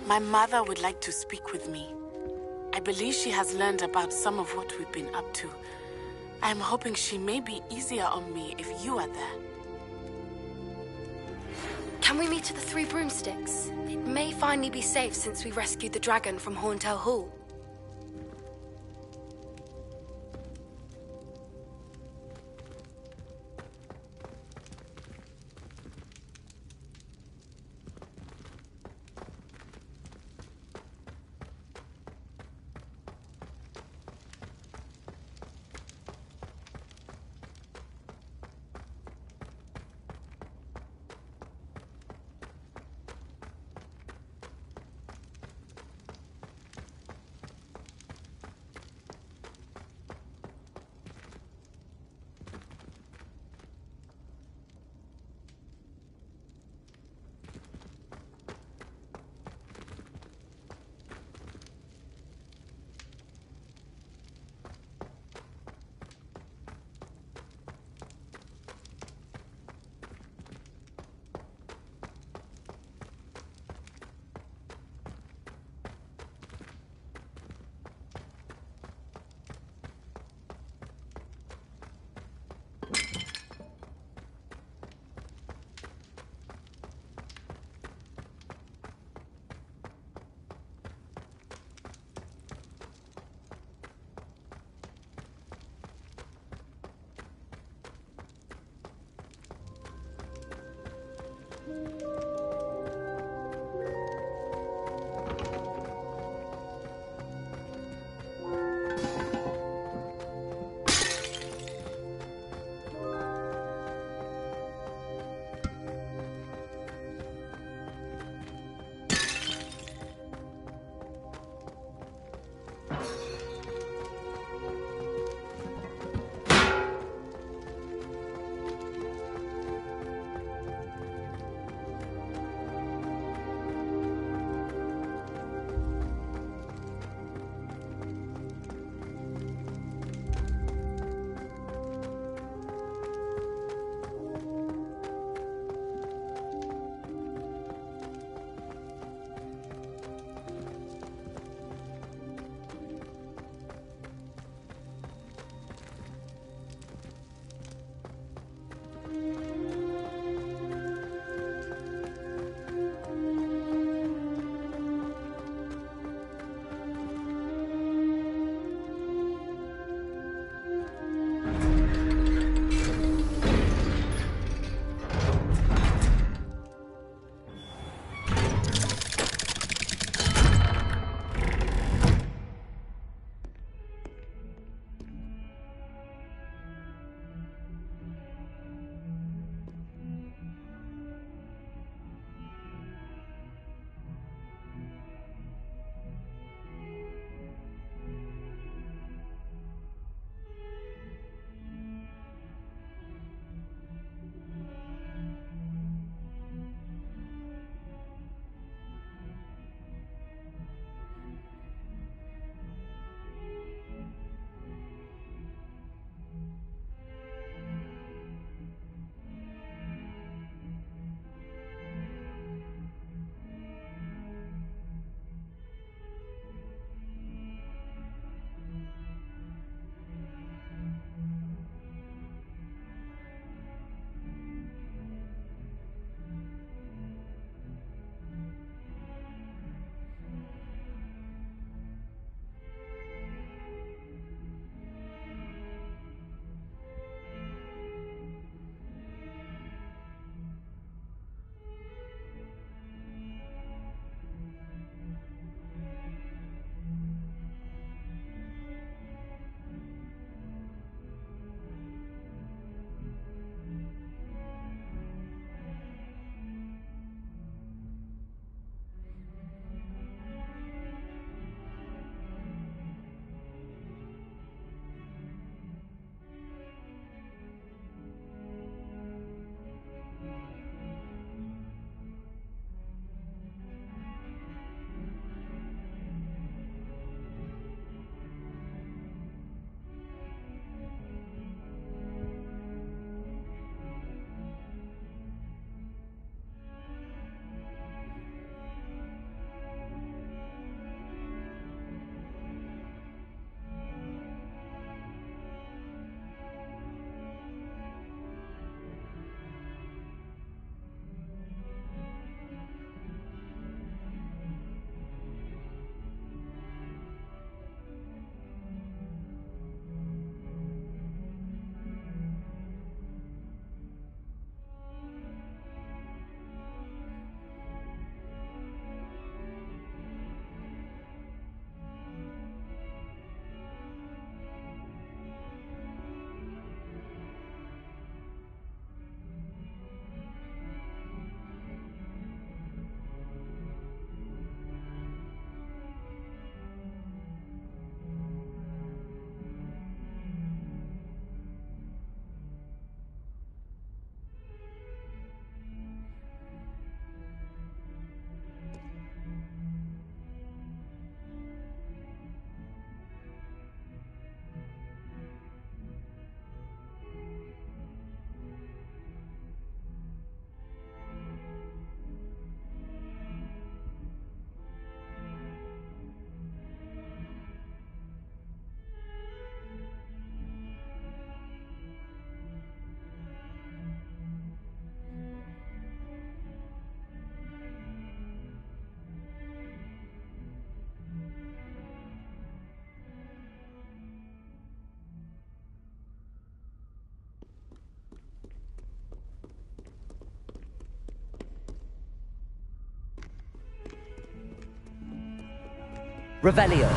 My mother would like to speak with me. I believe she has learned about some of what we've been up to. I'm hoping she may be easier on me if you are there. Can we meet at the Three Broomsticks? It may finally be safe since we rescued the dragon from Horntail Hall. Revelio.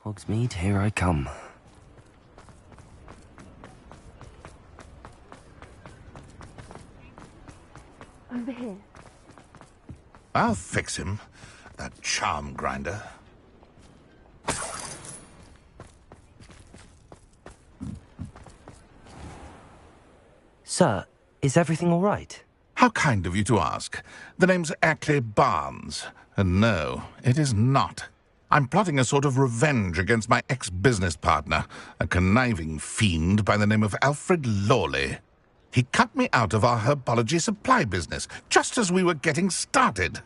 Hogsmeade, here I come. Over here. I'll fix him, that charm grinder. Sir, is everything all right? How kind of you to ask. The name's Ackley Barnes, and no, it is not. I'm plotting a sort of revenge against my ex-business partner, a conniving fiend by the name of Alfred Lawley. He cut me out of our herbology supply business, just as we were getting started.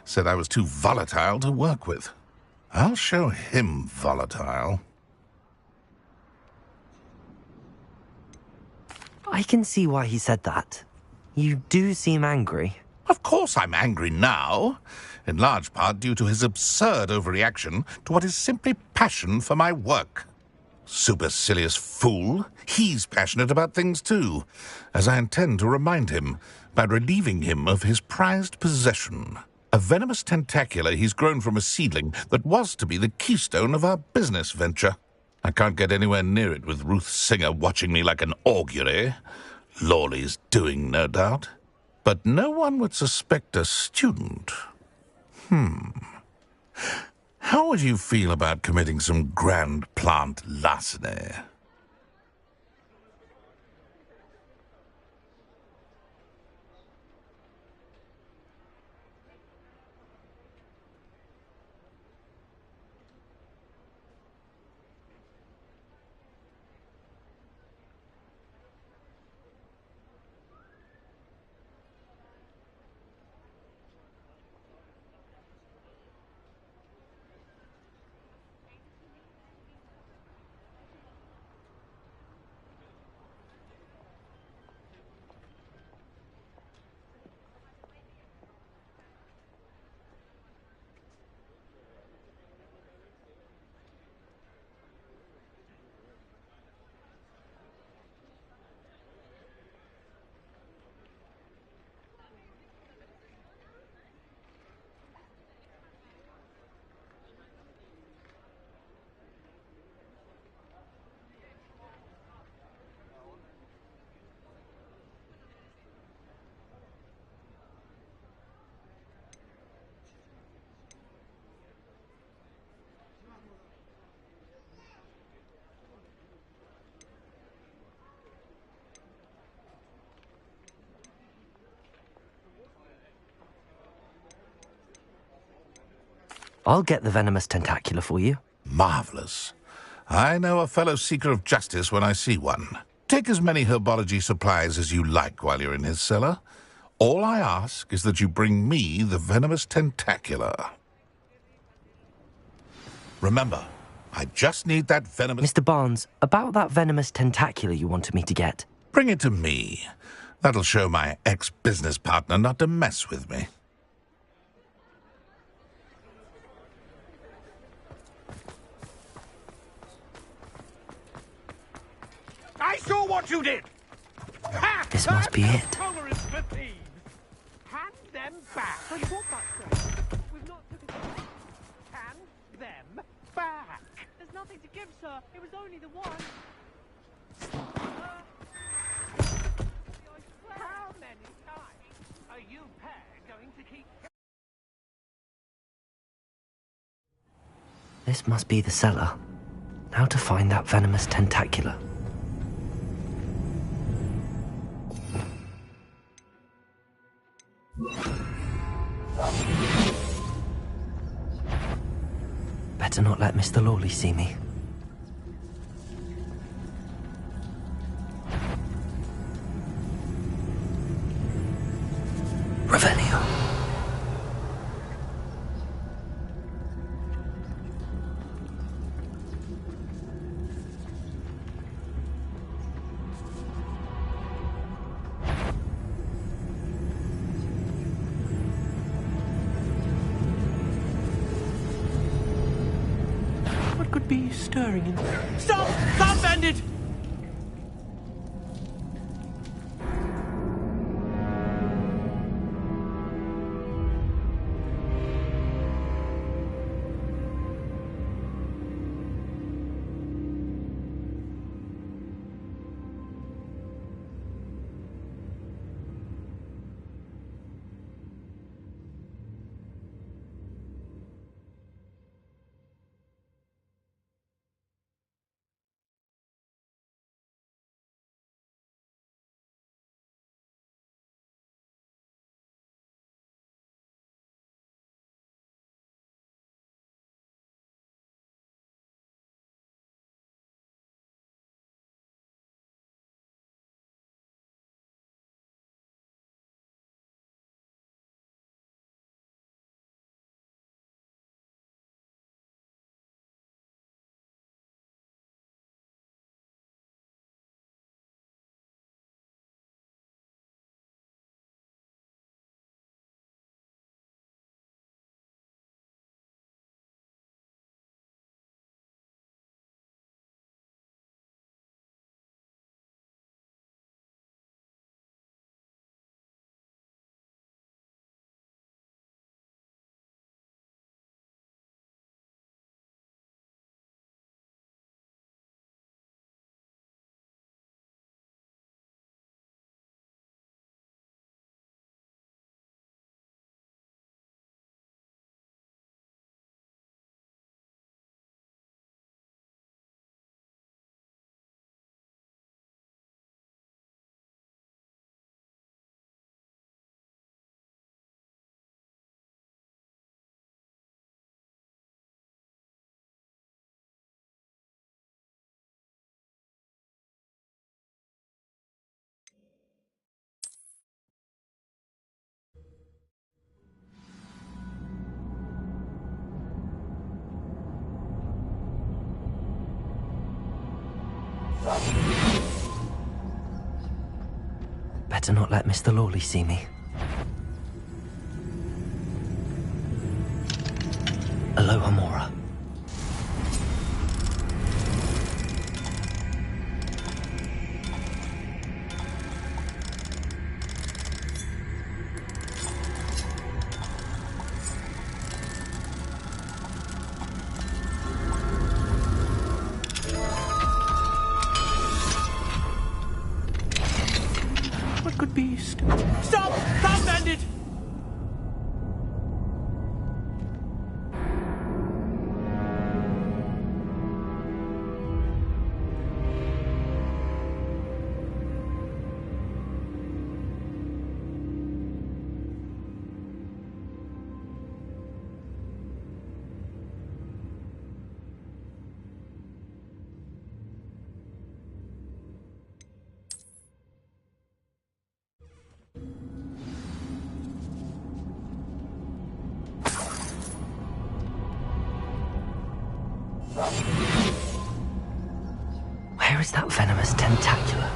Said I was too volatile to work with. I'll show him volatile. I can see why he said that. You do seem angry. Of course I'm angry now, in large part due to his absurd overreaction to what is simply passion for my work. Supercilious fool. He's passionate about things too, as I intend to remind him by relieving him of his prized possession. A venomous tentacula he's grown from a seedling that was to be the keystone of our business venture. I can't get anywhere near it with Ruth Singer watching me like an augury. Lawley's doing, no doubt. But no one would suspect a student. How would you feel about committing some grand plant larceny? I'll get the venomous tentacula for you. Marvelous. I know a fellow seeker of justice when I see one. Take as many herbology supplies as you like while you're in his cellar. All I ask is that you bring me the venomous tentacula. Remember, I just need that venomous... Mr. Barnes, about that venomous tentacular you wanted me to get. Bring it to me. That'll show my ex-business partner not to mess with me. I saw what you did! Ha! This must be it. Tolerance for thieves! Hand them back! I want that, sir. We've not took it. Hand them back! There's nothing to give, sir. It was only the one. How many times are you pair going to keep... This must be the cellar. Now to find that venomous tentacular. Better not let Mr. Lawley see me. Revelio. What could be stirring in... Stop! Stop, bandit! Better not let Mr. Lawley see me. Aloha Mora. What could be... Stop! Stop, bandit! Where is that venomous tentacula?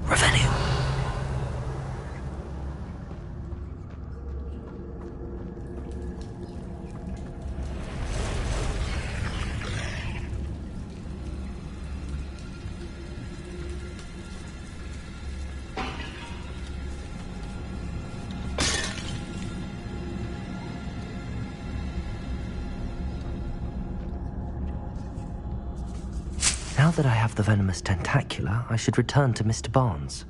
Revelio. Now that I have the venomous tentacula, I should return to Mr. Barnes.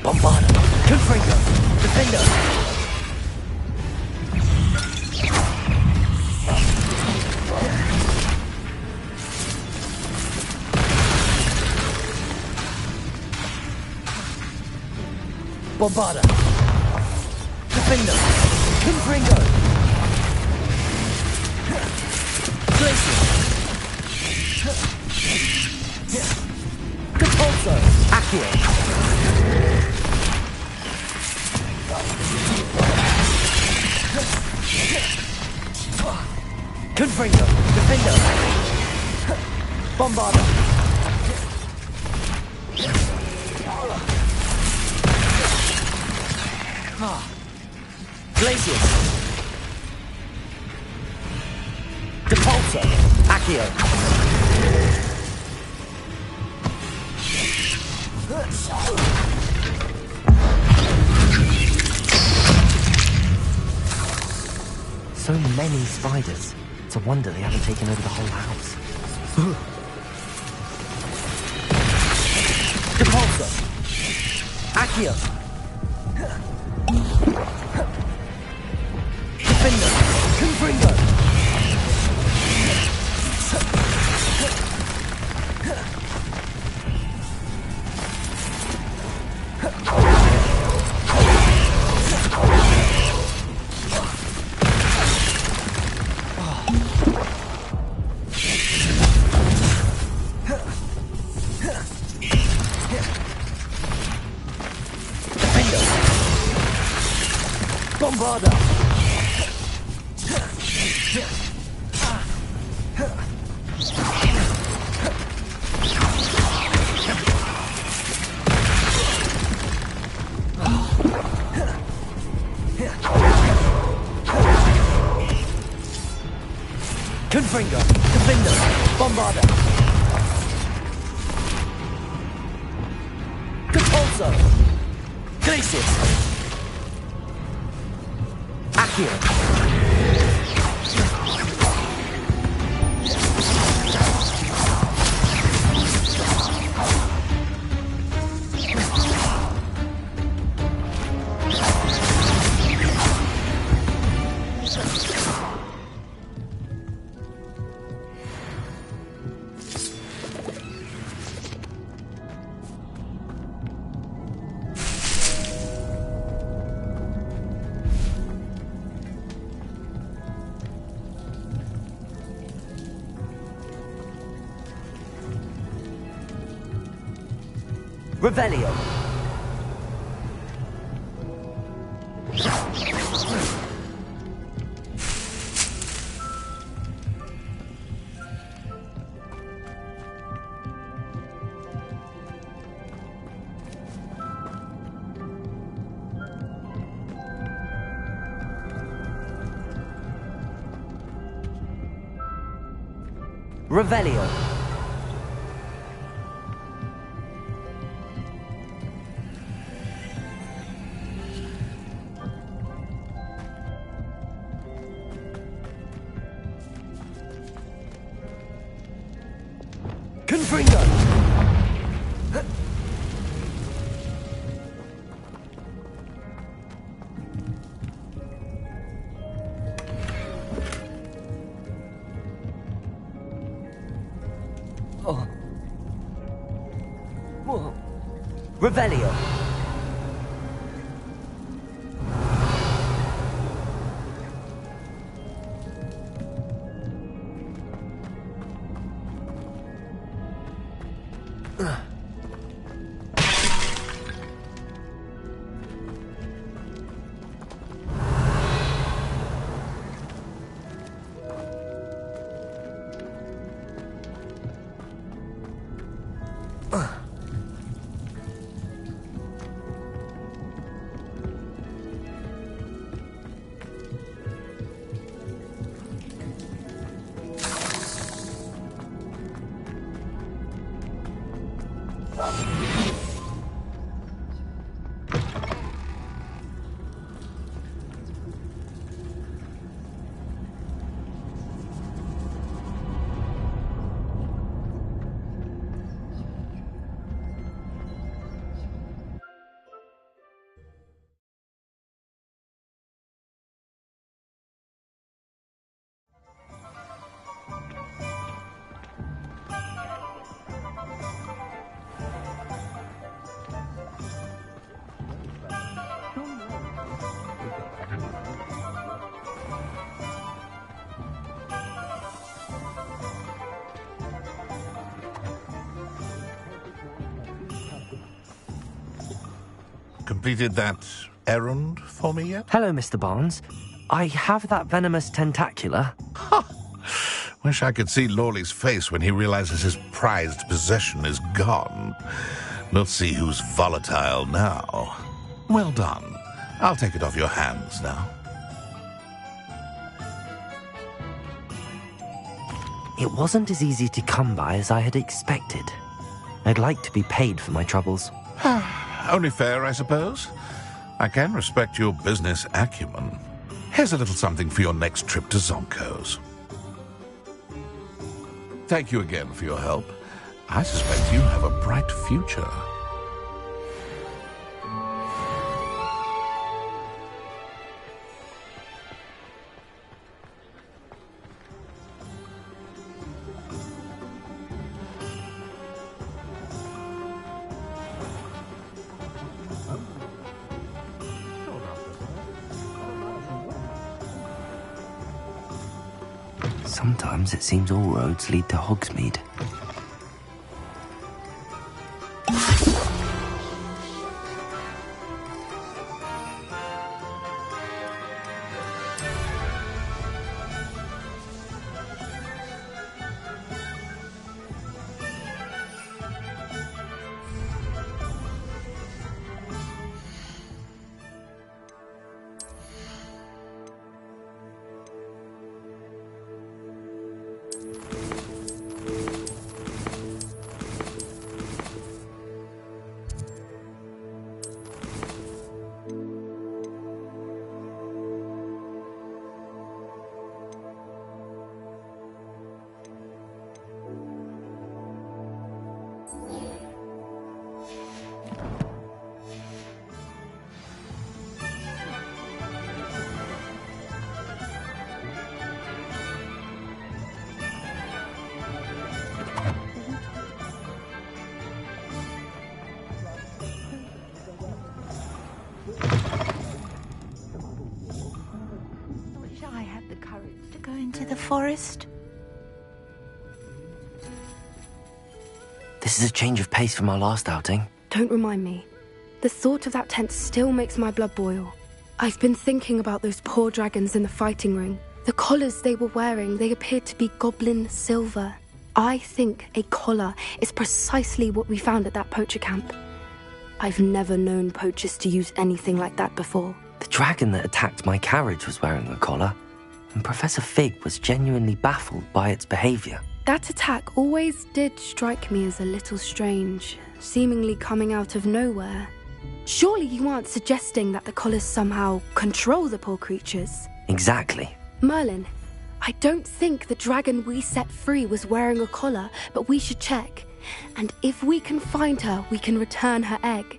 Bombarder! Confringo! Defender! Bombarder! Defender! Confringo! Glacier! Capulso! Accio! Confringo! Defender! Bombarder! Glacier! Capulso! Accio! So many spiders. It's a wonder they haven't taken over the whole house. Capulso! Accio! Defender! Confringo! Bombarder! Confringo! Defender! Bombarder! Capulso! Glacier! Accio! Revelio! Revelio! Confringo! Revelio. Completed that errand for me yet? Hello, Mr. Barnes. I have that venomous tentacula. Wish I could see Lawley's face when he realizes his prized possession is gone. We'll see who's volatile now. Well done. I'll take it off your hands now. It wasn't as easy to come by as I had expected. I'd like to be paid for my troubles. Only fair, I suppose. I can respect your business acumen. Here's a little something for your next trip to Zonko's. Thank you again for your help. I suspect you have a bright future. Sometimes it seems all roads lead to Hogsmeade. Wish I had the courage to go into the forest. This is a change of pace from our last outing. Don't remind me. The thought of that tent still makes my blood boil. I've been thinking about those poor dragons in the fighting ring. The collars they were wearing, they appeared to be goblin silver. I think a collar is precisely what we found at that poacher camp. I've never known poachers to use anything like that before. The dragon that attacked my carriage was wearing a collar, and Professor Fig was genuinely baffled by its behavior. That attack always did strike me as a little strange, seemingly coming out of nowhere. Surely you aren't suggesting that the collars somehow control the poor creatures? Exactly. Merlin, I don't think the dragon we set free was wearing a collar, but we should check. And if we can find her, we can return her egg.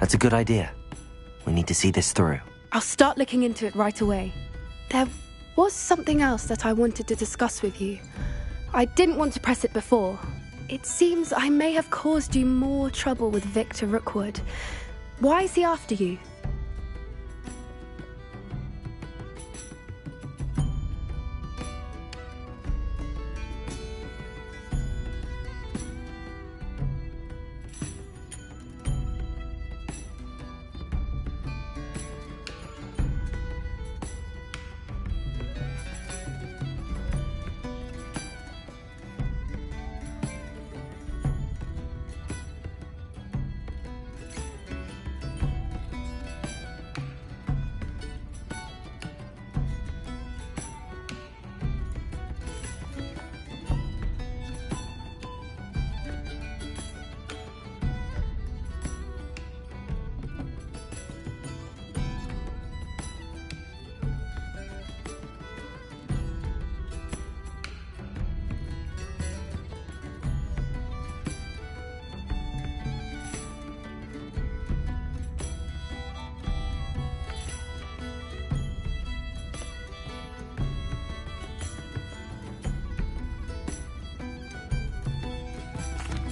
That's a good idea. We need to see this through. I'll start looking into it right away. There was something else that I wanted to discuss with you. I didn't want to press it before. It seems I may have caused you more trouble with Victor Rookwood. Why is he after you?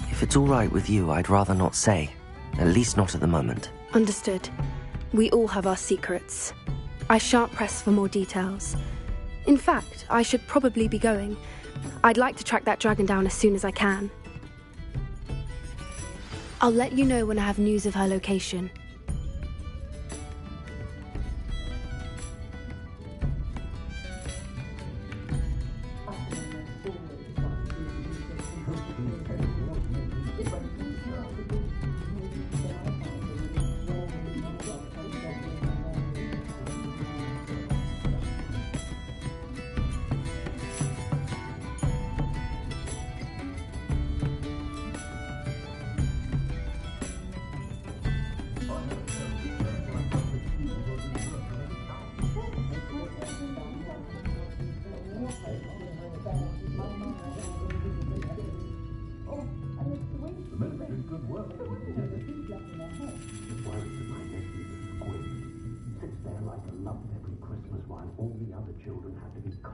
If it's all right with you, I'd rather not say. At least not at the moment. Understood. We all have our secrets. I shan't press for more details. In fact, I should probably be going. I'd like to track that dragon down as soon as I can. I'll let you know when I have news of her location.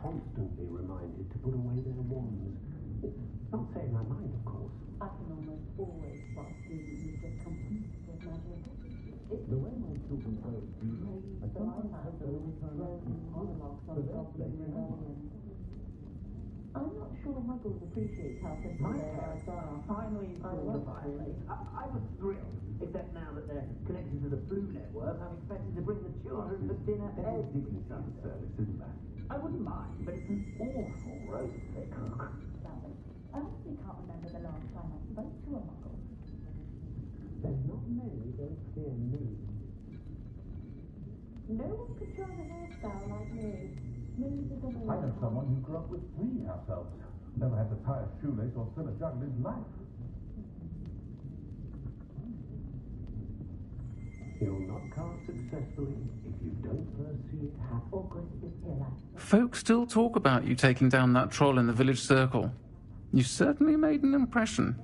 Constantly reminded to put away their wands. Not saying I mind, of course. I can almost always spot students who just complete with magic. The way my children go, I sometimes hope they'll return monologues on goblin rebellion. I'm not sure Muggles appreciate how simple their lives are. Finally, I was thrilled, except now that they're connected to the Blue Network, I'm expected to bring the children for dinner every service, isn't that? I wouldn't mind, but it's an awful roast they cook. I honestly can't remember the last time I spoke to a Muggle. There's not many don't fear me. No one could try a hairstyle like me. I know someone who grew up with 3 house elves. Never had to tie a shoelace or fill a juggle in life. You'll not cast successfully if you don't first see it happen. Folk still talk about you taking down that troll in the village circle. You certainly made an impression.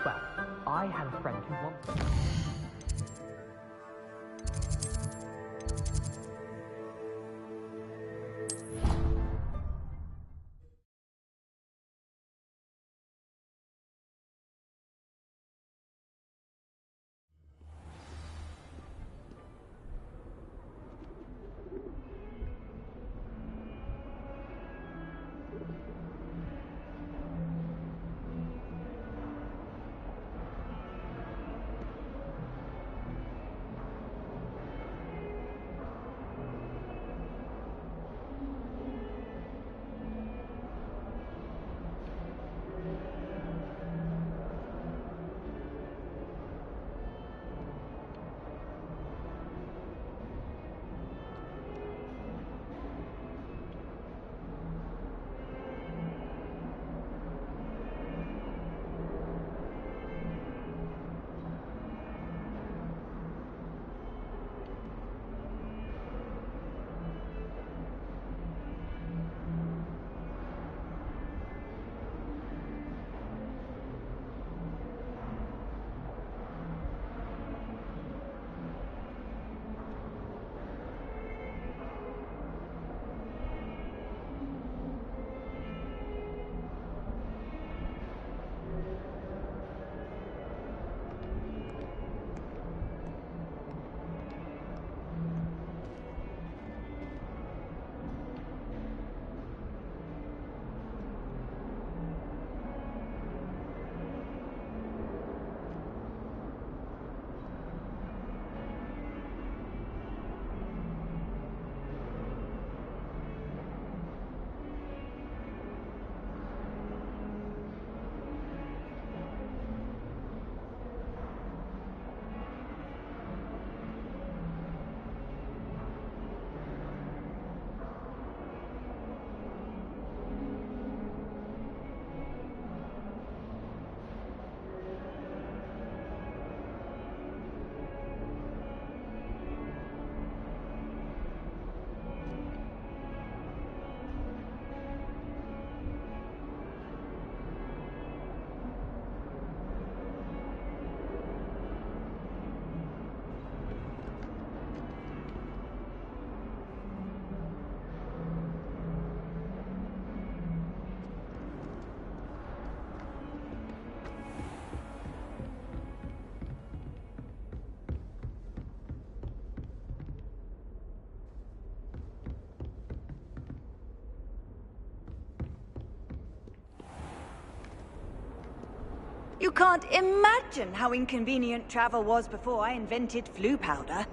Well, I had a friend who once... You can't imagine how inconvenient travel was before I invented flu powder.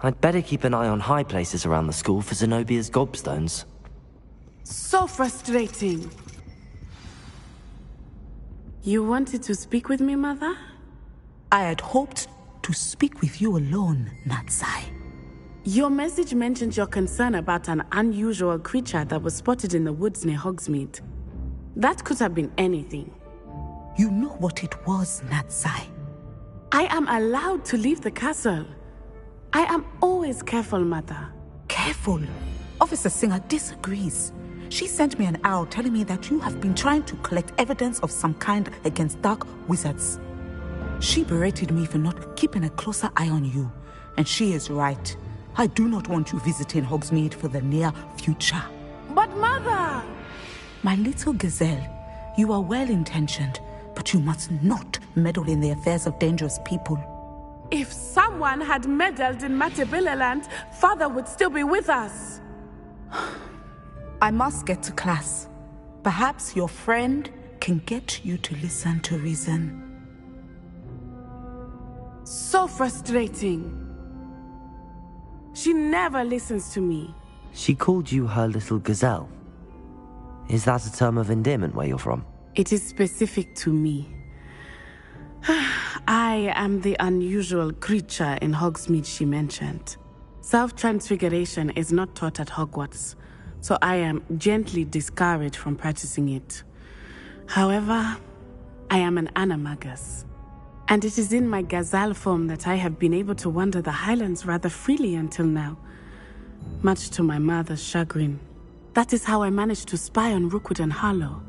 I'd better keep an eye on high places around the school for Zenobia's gobstones. So frustrating. You wanted to speak with me, Mother? I had hoped to speak with you alone, Natsai. Your message mentioned your concern about an unusual creature that was spotted in the woods near Hogsmeade. That could have been anything. You know what it was, Natsai. I am allowed to leave the castle. I am always careful, Mother. Careful? Officer Singer disagrees. She sent me an owl telling me that you have been trying to collect evidence of some kind against dark wizards. She berated me for not keeping a closer eye on you, and she is right. I do not want you visiting Hogsmeade for the near future. But Mother! My little gazelle, you are well-intentioned, but you must not meddle in the affairs of dangerous people. If someone had meddled in Matabeleland, Father would still be with us. I must get to class. Perhaps your friend can get you to listen to reason. So frustrating. She never listens to me. She called you her little gazelle. Is that a term of endearment where you're from? It is specific to me. I am the unusual creature in Hogsmeade she mentioned. Self-transfiguration is not taught at Hogwarts, so I am gently discouraged from practicing it. However, I am an animagus, and it is in my gazelle form that I have been able to wander the Highlands rather freely until now, much to my mother's chagrin. That is how I managed to spy on Rookwood and Harlow.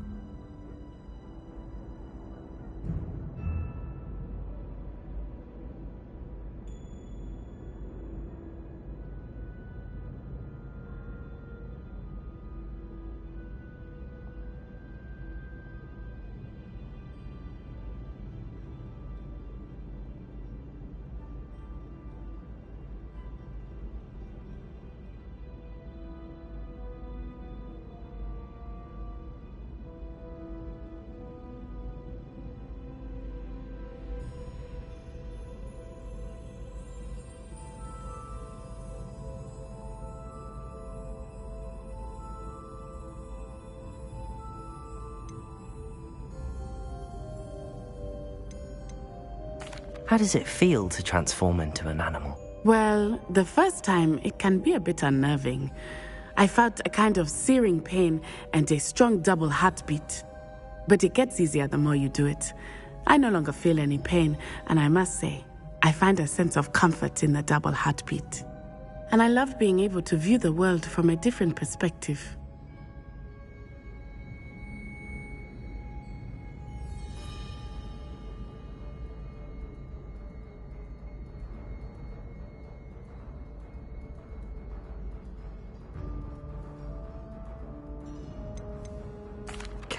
How does it feel to transform into an animal? Well, the first time it can be a bit unnerving. I felt a kind of searing pain and a strong double heartbeat. But it gets easier the more you do it. I no longer feel any pain, and I must say, I find a sense of comfort in the double heartbeat. And I love being able to view the world from a different perspective.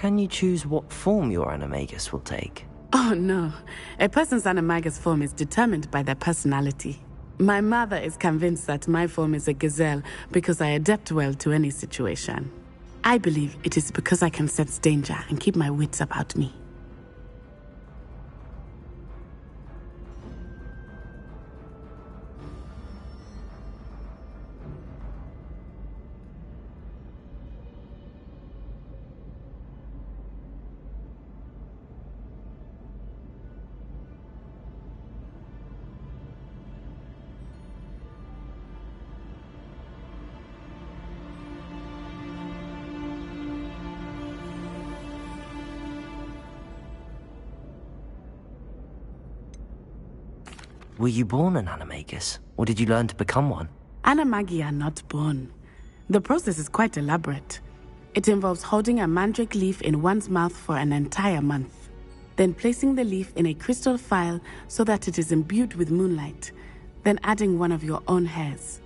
Can you choose what form your animagus will take? Oh no, a person's animagus form is determined by their personality. My mother is convinced that my form is a gazelle because I adapt well to any situation. I believe it is because I can sense danger and keep my wits about me. Were you born an animagus, or did you learn to become one? Animagi are not born. The process is quite elaborate. It involves holding a mandrake leaf in one's mouth for an entire month, then placing the leaf in a crystal phial so that it is imbued with moonlight, then adding one of your own hairs.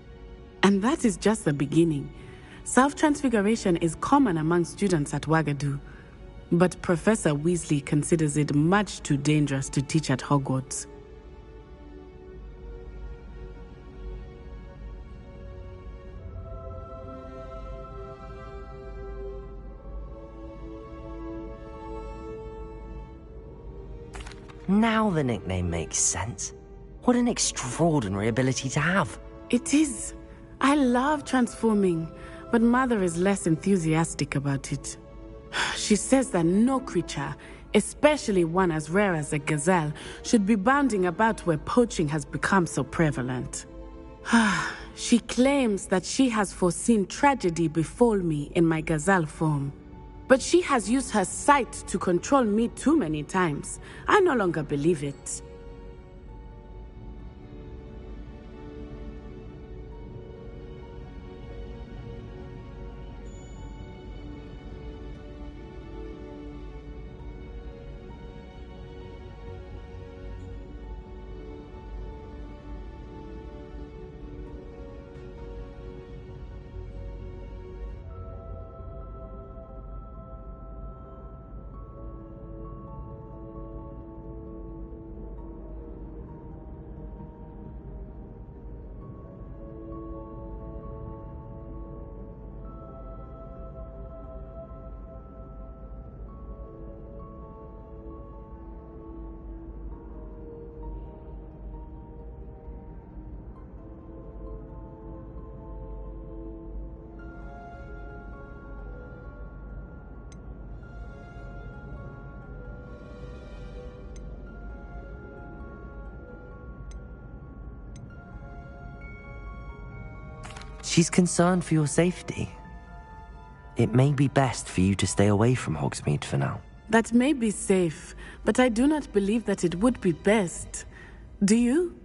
And that is just the beginning. Self-transfiguration is common among students at Wagadu, but Professor Weasley considers it much too dangerous to teach at Hogwarts. Now the nickname makes sense. What an extraordinary ability to have. It is. I love transforming, but Mother is less enthusiastic about it. She says that no creature, especially one as rare as a gazelle, should be bounding about where poaching has become so prevalent. She claims that she has foreseen tragedy befall me in my gazelle form. But she has used her sight to control me too many times. I no longer believe it. She's concerned for your safety. It may be best for you to stay away from Hogsmeade for now. That may be safe, but I do not believe that it would be best. Do you?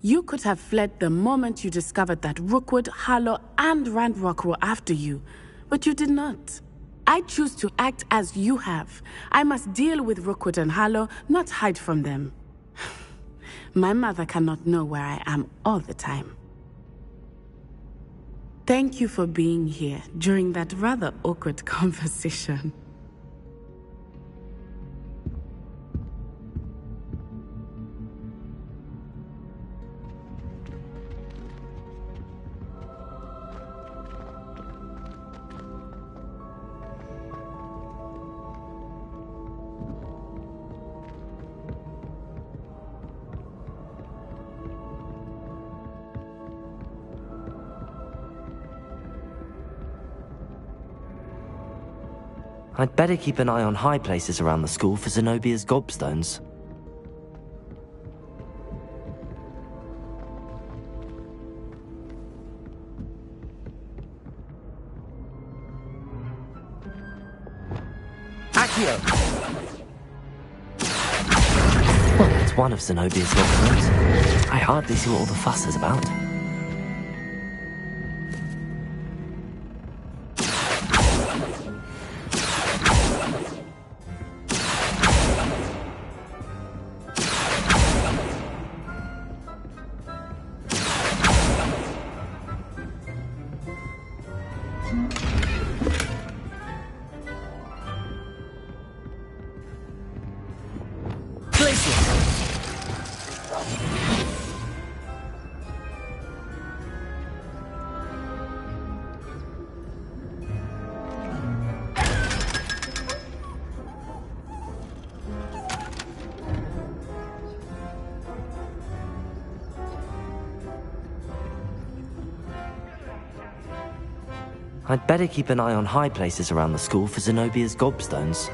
You could have fled the moment you discovered that Rookwood, Harlow, and Ranrock were after you, but you did not. I choose to act as you have. I must deal with Rookwood and Harlow, not hide from them. My mother cannot know where I am all the time. Thank you for being here during that rather awkward conversation. I'd better keep an eye on high places around the school for Zenobia's gobstones. Accio! Well, it's one of Zenobia's gobstones. I hardly see what all the fuss is about. I'd better keep an eye on high places around the school for Zenobia's gobstones.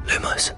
Lumos.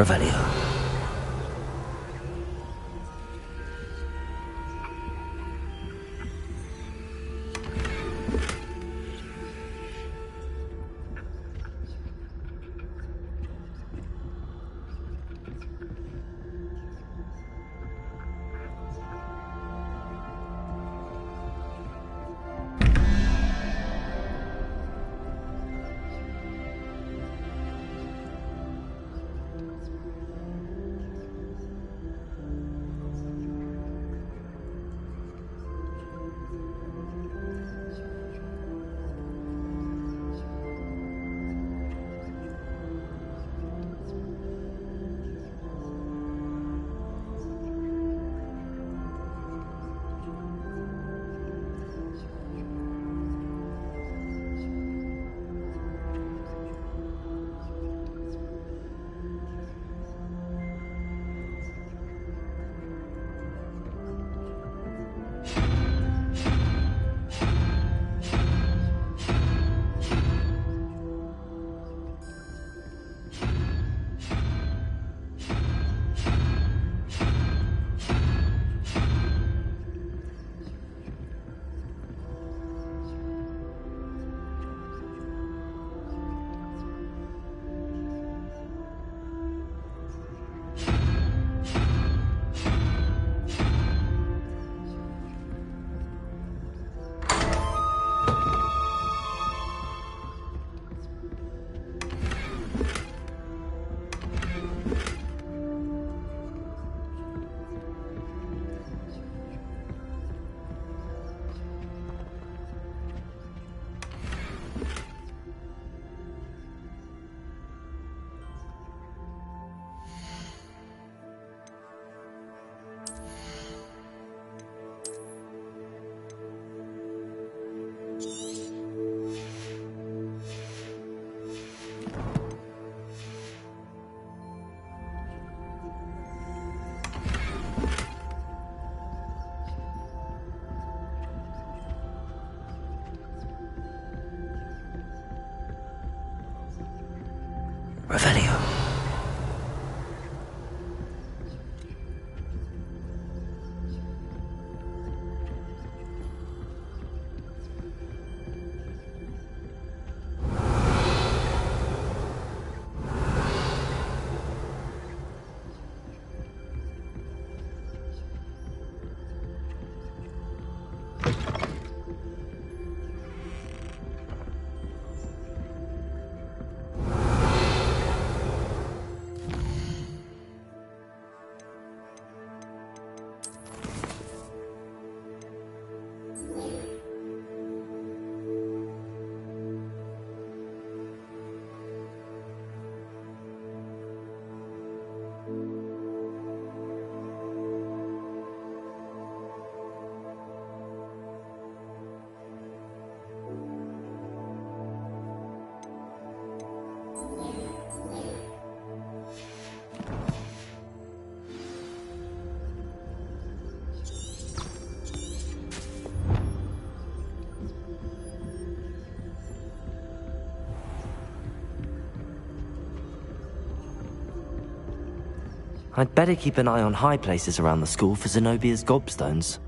Revelio. Revelio. I'd better keep an eye on high places around the school for Zenobia's gobstones.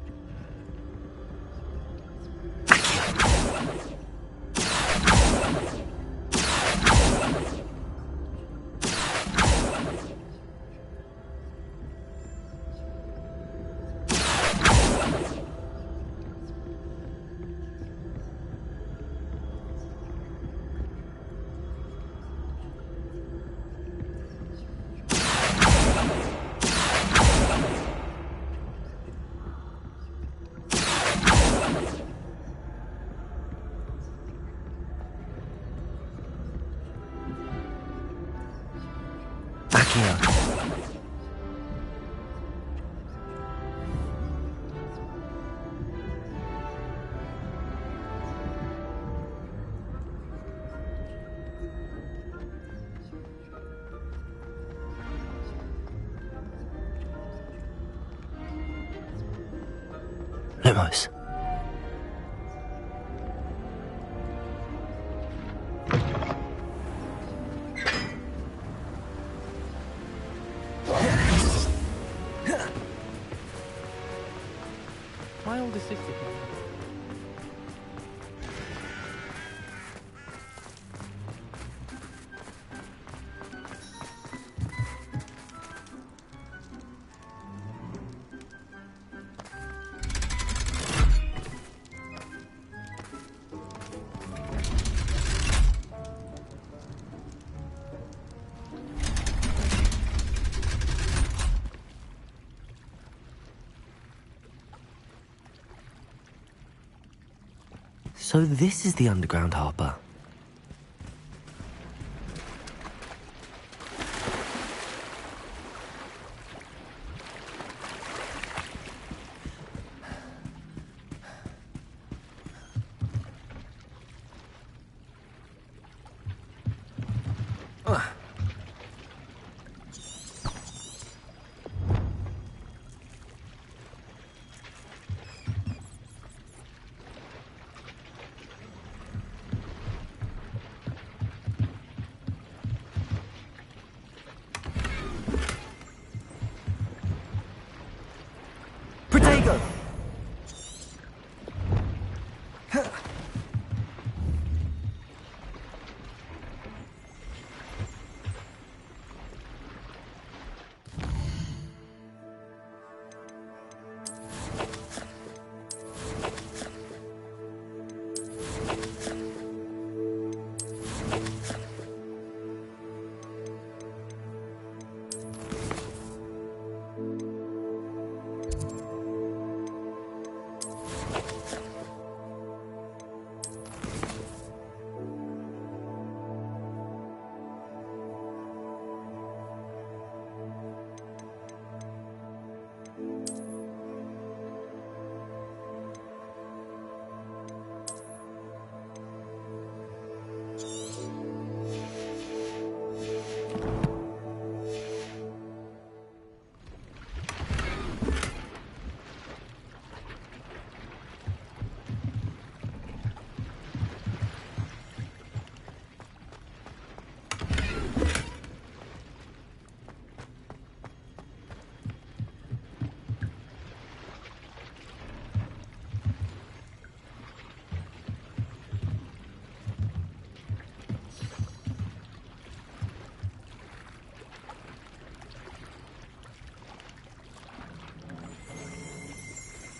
Lumos. My older sister. So this is the underground harbour.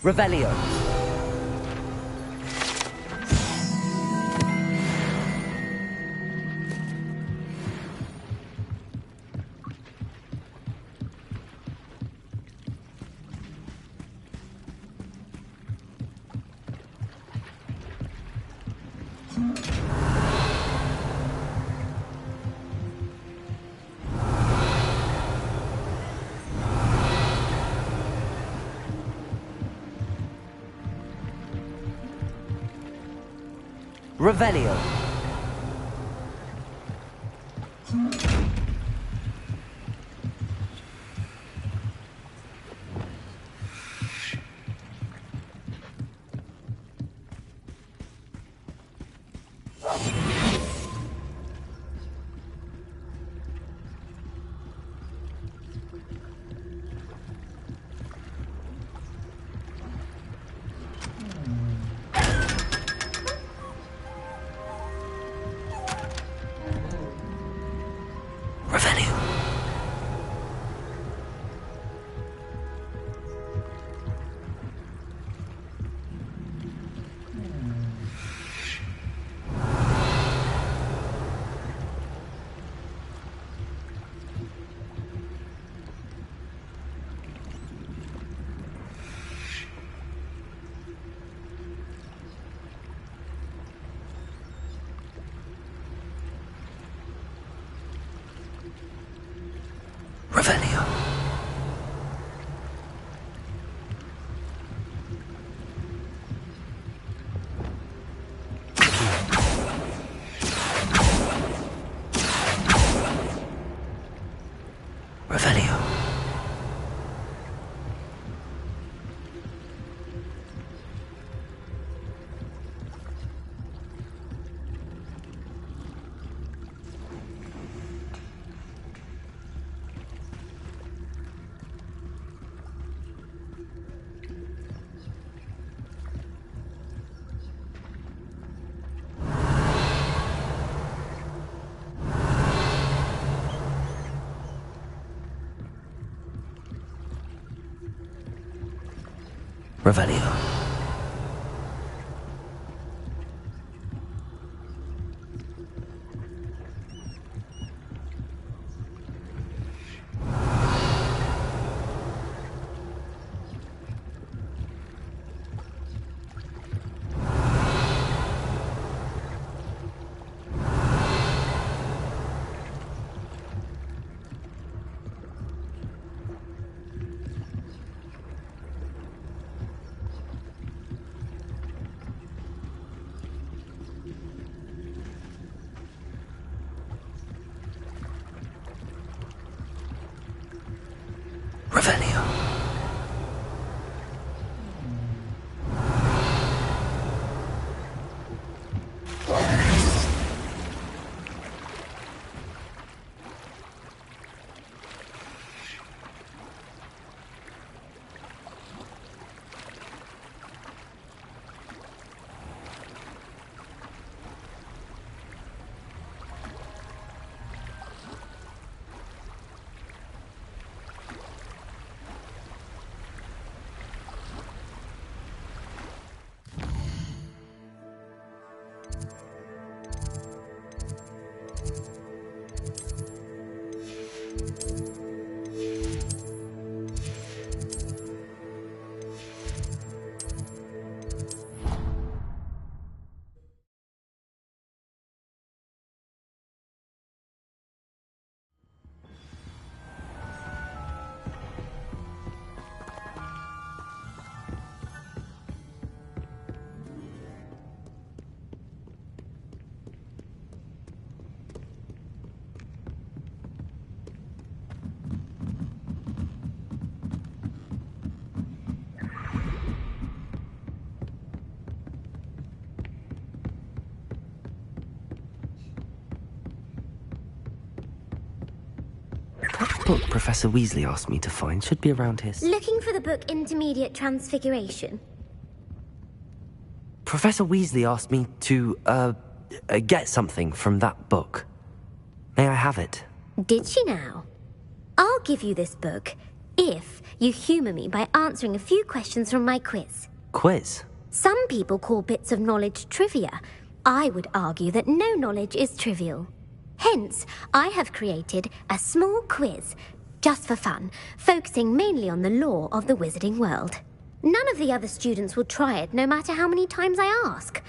Revelio. Revelio. Revelio. Revelio. Revelio. Revelio. What book Professor Weasley asked me to find should be around his... Looking for the book Intermediate Transfiguration? Professor Weasley asked me to, get something from that book. May I have it? Did she now? I'll give you this book. If you humour me by answering a few questions from my quiz. Quiz? Some people call bits of knowledge trivia. I would argue that no knowledge is trivial. Hence, I have created a small quiz, just for fun, focusing mainly on the lore of the wizarding world. None of the other students will try it, no matter how many times I ask.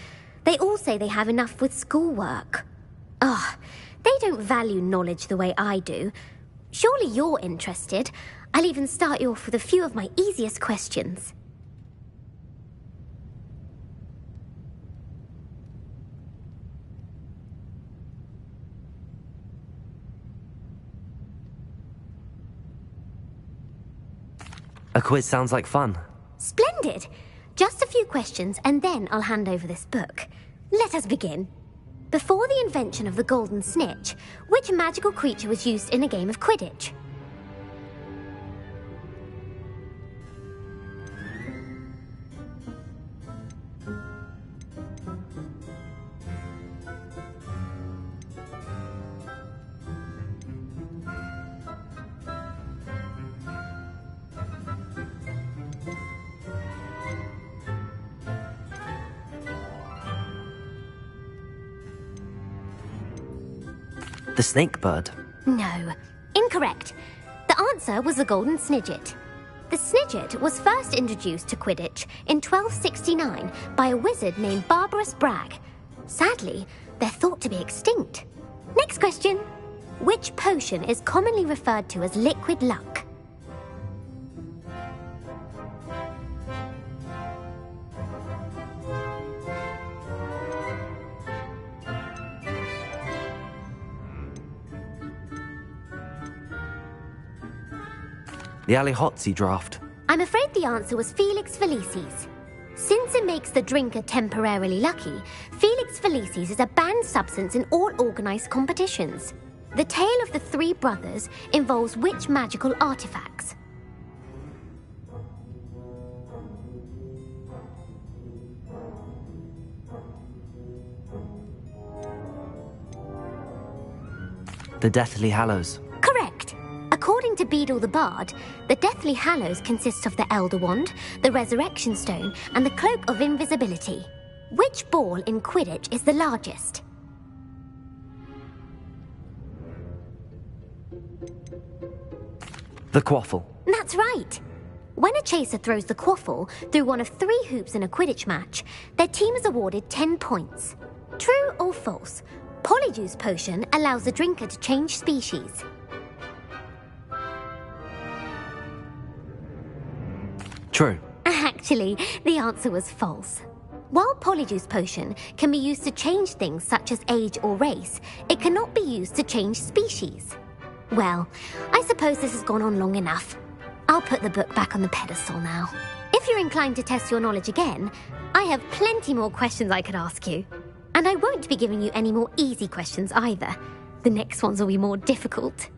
They all say they have enough with schoolwork. Ugh, they don't value knowledge the way I do. Surely you're interested. I'll even start you off with a few of my easiest questions. A quiz sounds like fun. Splendid! Just a few questions and then I'll hand over this book. Let us begin. Before the invention of the golden snitch, which magical creature was used in a game of Quidditch? The snake bird. No, incorrect. The answer was the golden snidget. The snidget was first introduced to Quidditch in 1269 by a wizard named Barbarous Bragg. Sadly, they're thought to be extinct. Next question. Which potion is commonly referred to as liquid luck? The Allihotzi draft. I'm afraid the answer was Felix Felicis. Since it makes the drinker temporarily lucky, Felix Felicis is a banned substance in all organised competitions. The tale of the three brothers involves which magical artifacts? The Deathly Hallows. Correct. According to Beadle the Bard, the Deathly Hallows consists of the Elder Wand, the Resurrection Stone, and the Cloak of Invisibility. Which ball in Quidditch is the largest? The Quaffle. That's right. When a chaser throws the quaffle through one of 3 hoops in a Quidditch match, their team is awarded 10 points. True or false? Polyjuice Potion allows the drinker to change species. True. Actually, the answer was false. While Polyjuice Potion can be used to change things such as age or race, it cannot be used to change species. Well, I suppose this has gone on long enough. I'll put the book back on the pedestal now. If you're inclined to test your knowledge again, I have plenty more questions I could ask you. And I won't be giving you any more easy questions either. The next ones will be more difficult.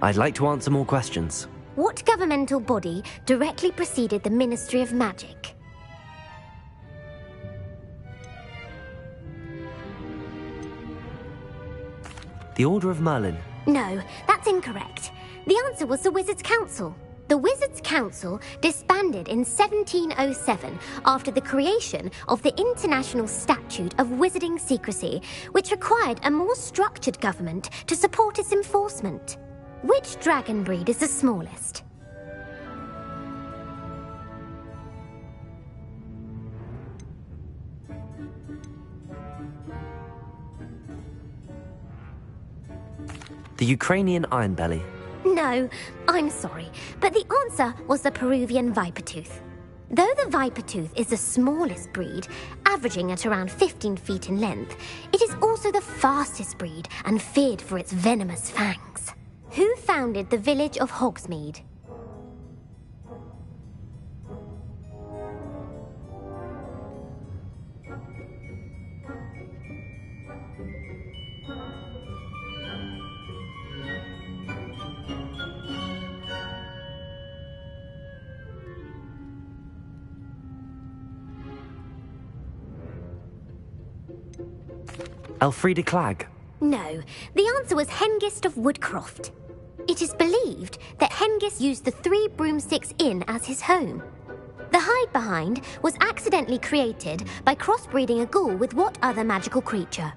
I'd like to answer more questions. What governmental body directly preceded the Ministry of Magic? The Order of Merlin. No, that's incorrect. The answer was the Wizards' Council. The Wizards' Council disbanded in 1707 after the creation of the International Statute of Wizarding Secrecy, which required a more structured government to support its enforcement. Which dragon breed is the smallest? The Ukrainian Ironbelly. No, I'm sorry, but the answer was the Peruvian Vipertooth. Though the Vipertooth is the smallest breed, averaging at around 15 feet in length, it is also the fastest breed and feared for its venomous fangs. Who founded the village of Hogsmeade? Elfrida Clegg? No, the answer was Hengist of Woodcroft. It is believed that Hengist used the 3 Broomsticks Inn as his home. The hide-behind was accidentally created by crossbreeding a ghoul with what other magical creature?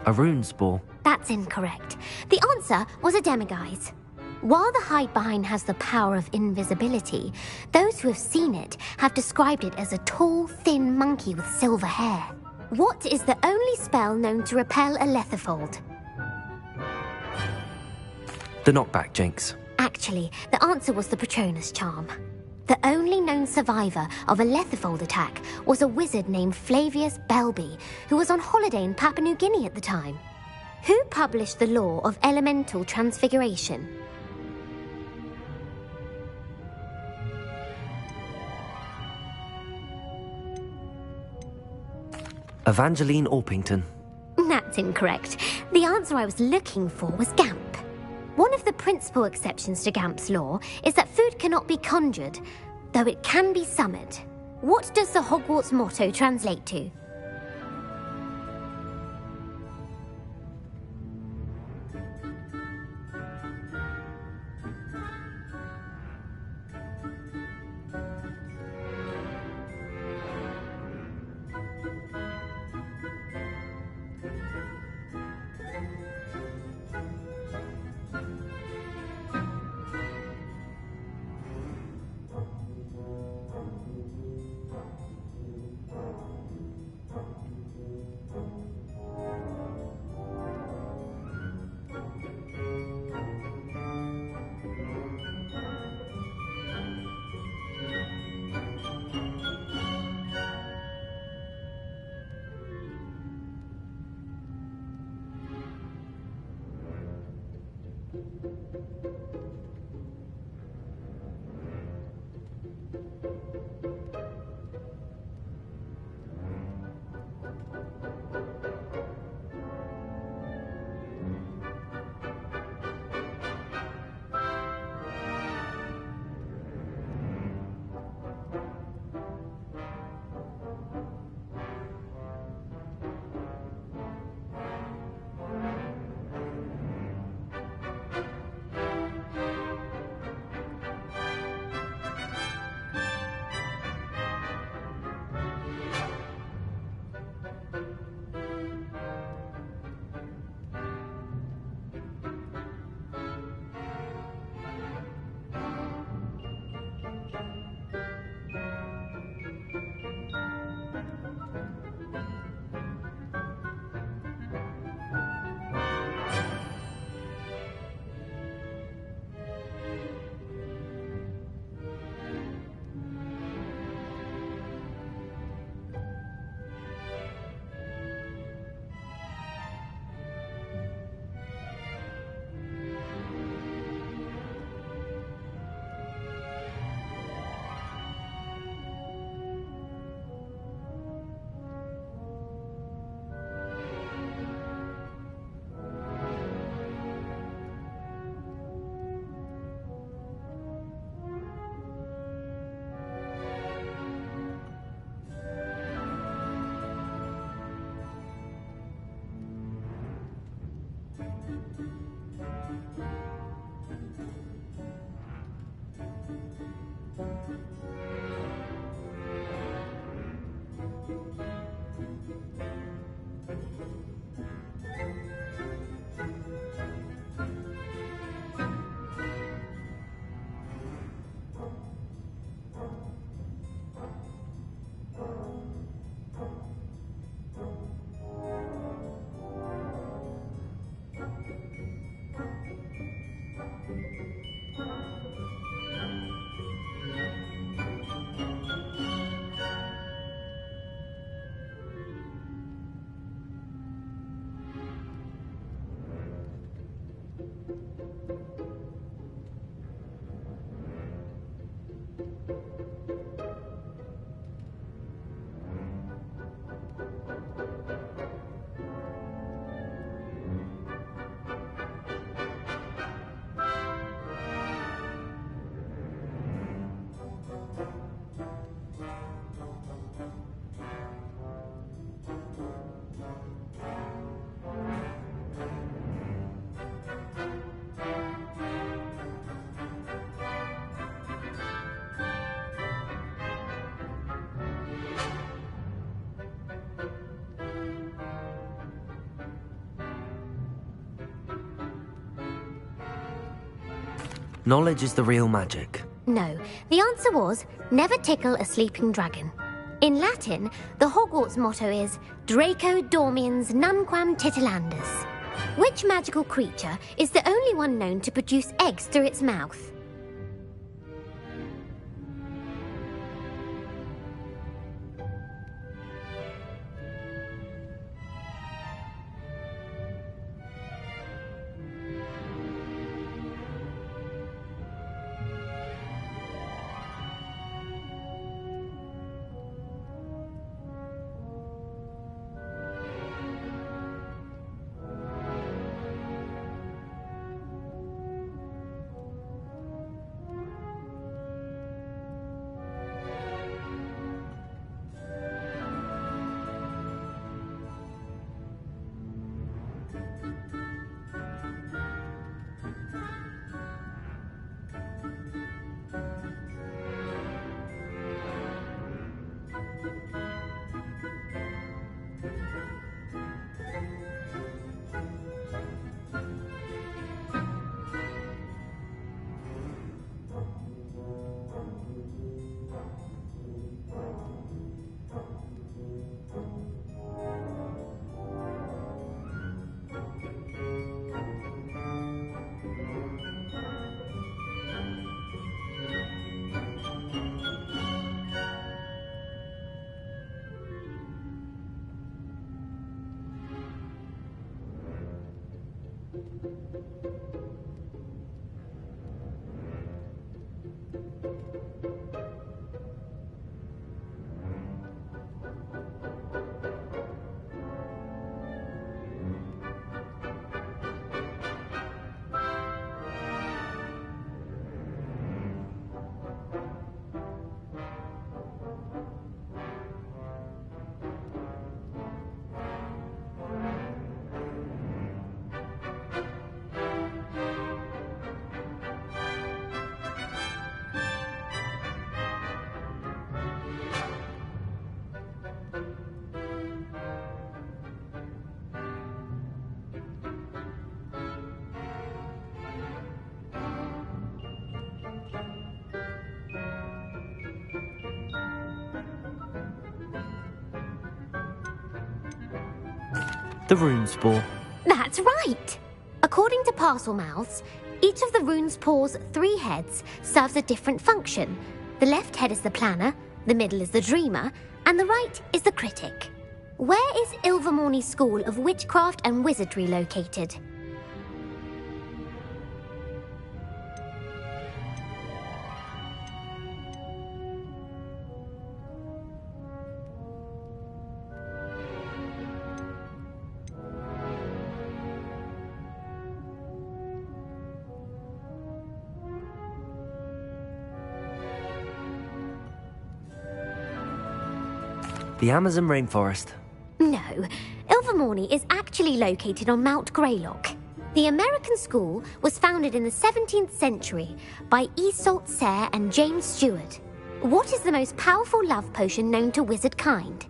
A rune spore. That's incorrect. The answer was a demiguise. While the Hidebehind has the power of invisibility, those who have seen it have described it as a tall, thin monkey with silver hair. What is the only spell known to repel a lethifold? The knockback jinx. Actually, the answer was the Patronus charm. The only known survivor of a lethifold attack was a wizard named Flavius Belby, who was on holiday in Papua New Guinea at the time. Who published the law of elemental transfiguration? Evangeline Orpington. That's incorrect. The answer I was looking for was Gamp. One of the principal exceptions to Gamp's law is that food cannot be conjured, though it can be summoned. What does the Hogwarts motto translate to? Knowledge is the real magic. No, the answer was never tickle a sleeping dragon. In Latin, the Hogwarts motto is Draco dormiens nunquam titilandus. Which magical creature is the only one known to produce eggs through its mouth? The rune spore. That's right! According to Parselmouths, each of the rune spore's 3 heads serves a different function. The left head is the planner, the middle is the dreamer, and the right is the critic. Where is Ilvermorny's School of Witchcraft and Wizardry located? The Amazon rainforest. No, Ilvermorny is actually located on Mount Greylock. The American school was founded in the 17th century by Iseult Sayre and James Stewart. What is the most powerful love potion known to wizard kind?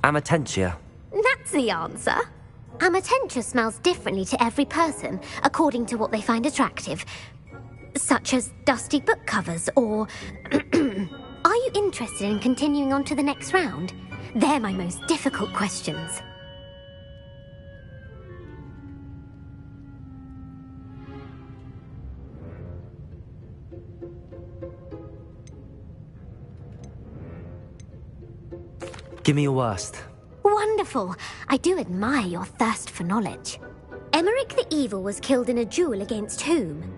Amatentia. That's the answer. Amatentia smells differently to every person, according to what they find attractive. Such as dusty book covers, or... Are you interested in continuing on to the next round? They're my most difficult questions. Give me your worst. Wonderful. I do admire your thirst for knowledge. Emmerich the Evil was killed in a duel against whom?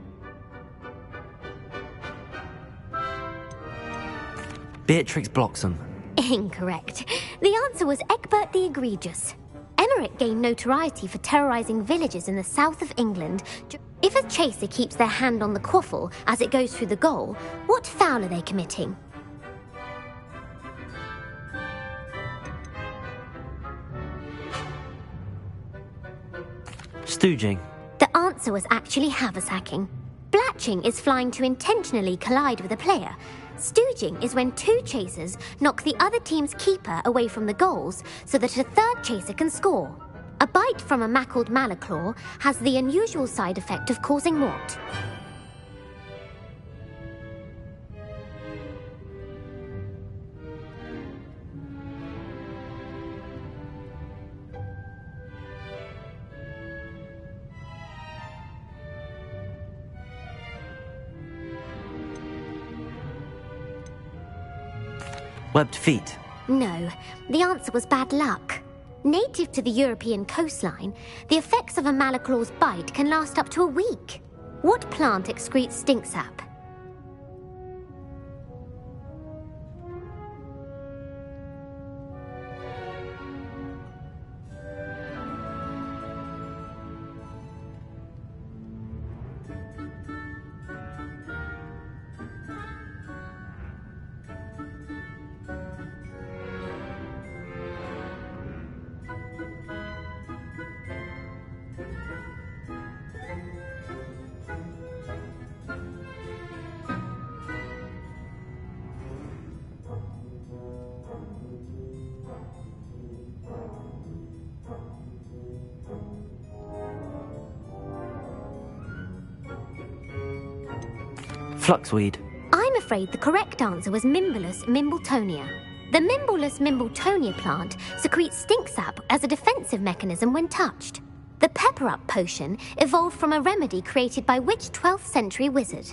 Beatrix Bloxham. Incorrect. The answer was Egbert the Egregious. Emmerich gained notoriety for terrorizing villages in the south of England. If a chaser keeps their hand on the quaffle as it goes through the goal, what foul are they committing? Stooging. The answer was actually haversacking. Blatching is flying to intentionally collide with a player. Stooging is when two chasers knock the other team's keeper away from the goals so that a third chaser can score. A bite from a mackled malaclaw has the unusual side effect of causing what? Webbed feet. No, the answer was bad luck. Native to the European coastline, the effects of a malaclaw's bite can last up to a week. What plant excretes stink sap? Fluxweed. I'm afraid the correct answer was Mimbulus mimbletonia. The Mimbulus mimbletonia plant secretes stink sap as a defensive mechanism when touched. The pepper-up potion evolved from a remedy created by which 12th century wizard?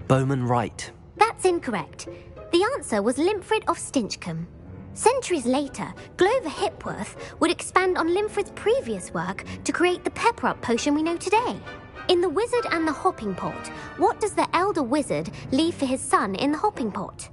Bowman Wright. That's incorrect. The answer was Limfrid of Stinchcombe. Centuries later, Glover Hipworth would expand on Limfrid's previous work to create the pepper-up potion we know today. In The Wizard and the Hopping Pot, what does the elder wizard leave for his son in the hopping pot?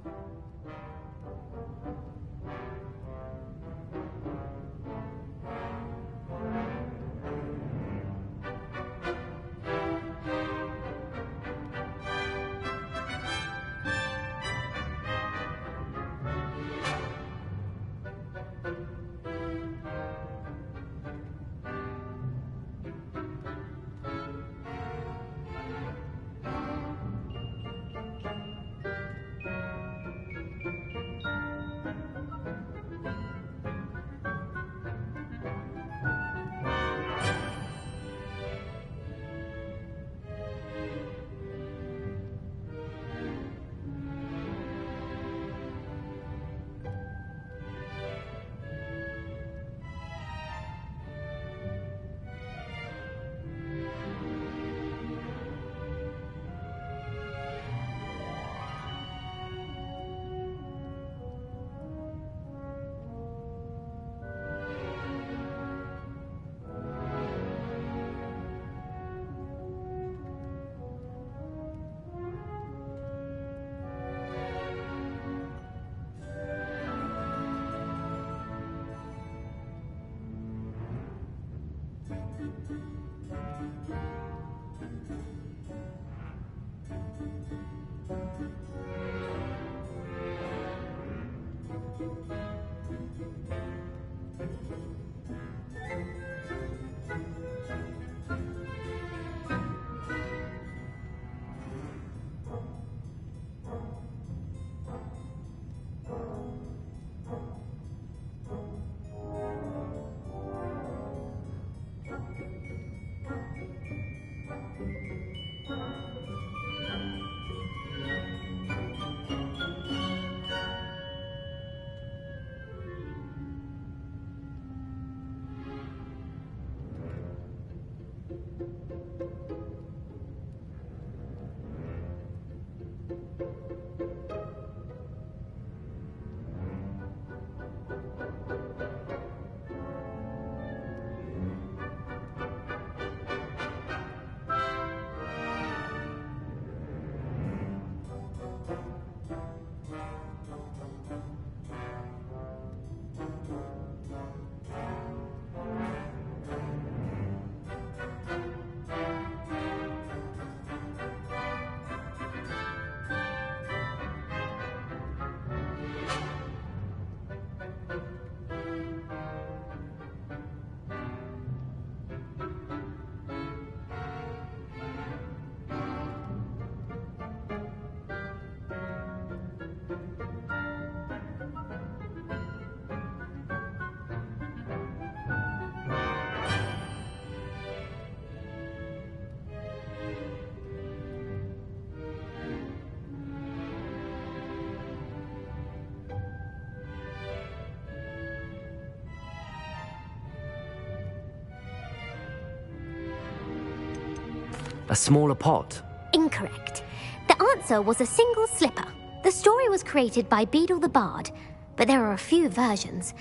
A smaller pot? Incorrect. The answer was a single slipper. The story was created by Beadle the Bard, but there are a few versions.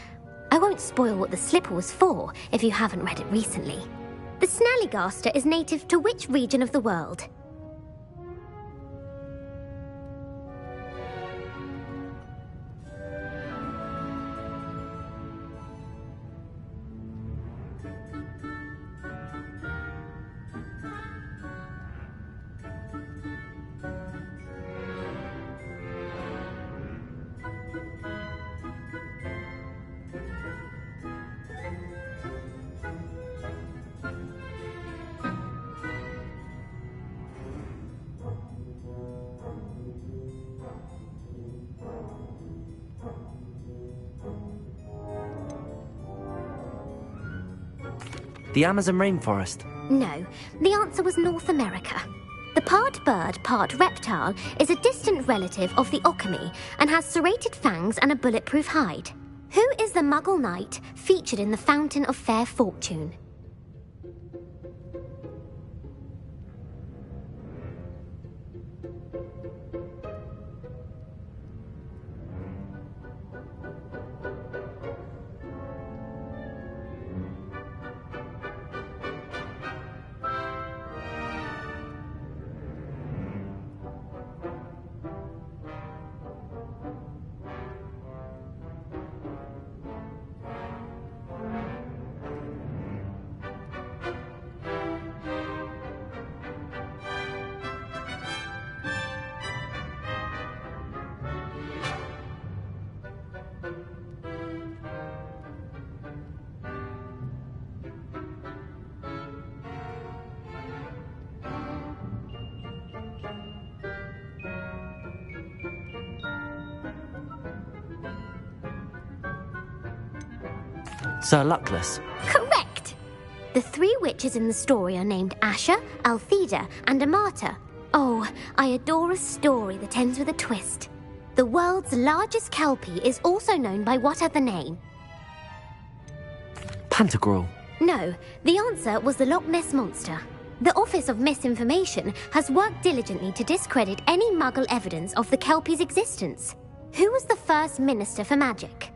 I won't spoil what the slipper was for if you haven't read it recently. The Snallygaster is native to which region of the world? The Amazon rainforest? No, the answer was North America. The part bird, part reptile is a distant relative of the Occamy and has serrated fangs and a bulletproof hide. Who is the Muggle knight featured in the Fountain of Fair Fortune? Sir Luckless? Correct! The three witches in the story are named Asher, Altheda, and Amata. Oh, I adore a story that ends with a twist. The world's largest kelpie is also known by what other name? Pantagruel? No, the answer was the Loch Ness Monster. The Office of Misinformation has worked diligently to discredit any Muggle evidence of the kelpie's existence. Who was the first Minister for Magic?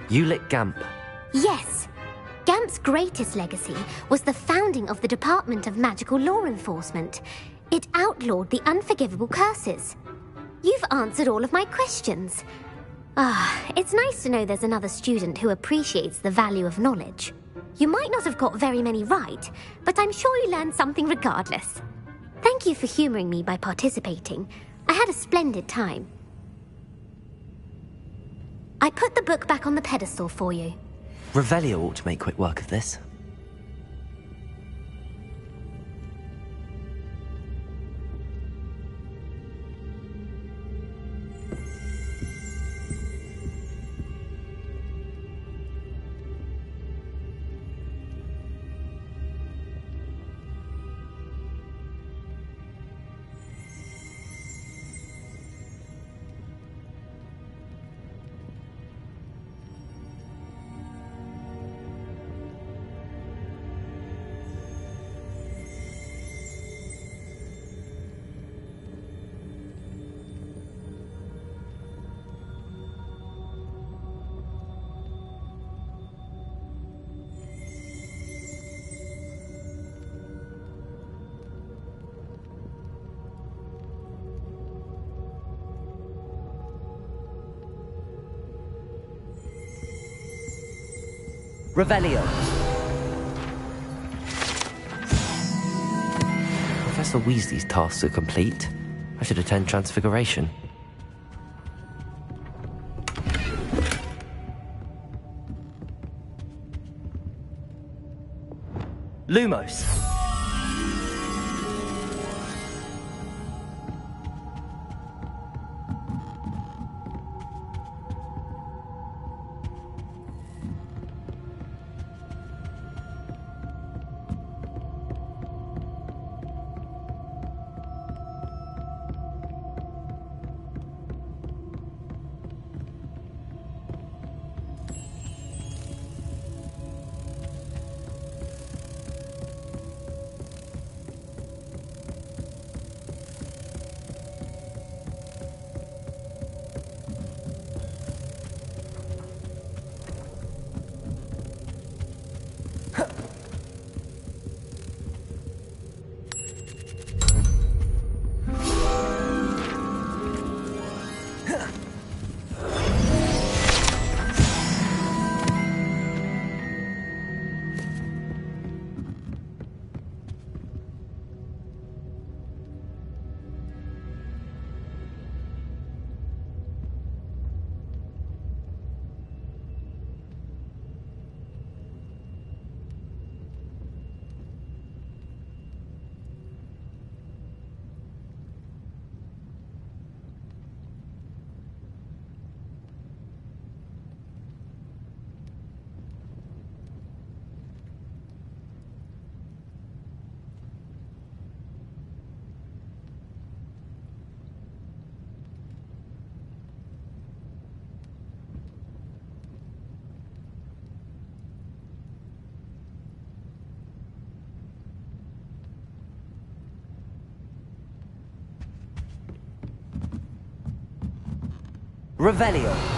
Ulick Gamp? Yes. Gamp's greatest legacy was the founding of the Department of Magical Law Enforcement. It outlawed the unforgivable curses. You've answered all of my questions. It's nice to know there's another student who appreciates the value of knowledge. You might not have got very many right, but I'm sure you learned something regardless. Thank you for humoring me by participating. I had a splendid time. I put the book back on the pedestal for you. Revelio ought to make quick work of this. Revelio. Professor Weasley's tasks are complete. I should attend Transfiguration. Lumos. Revelio.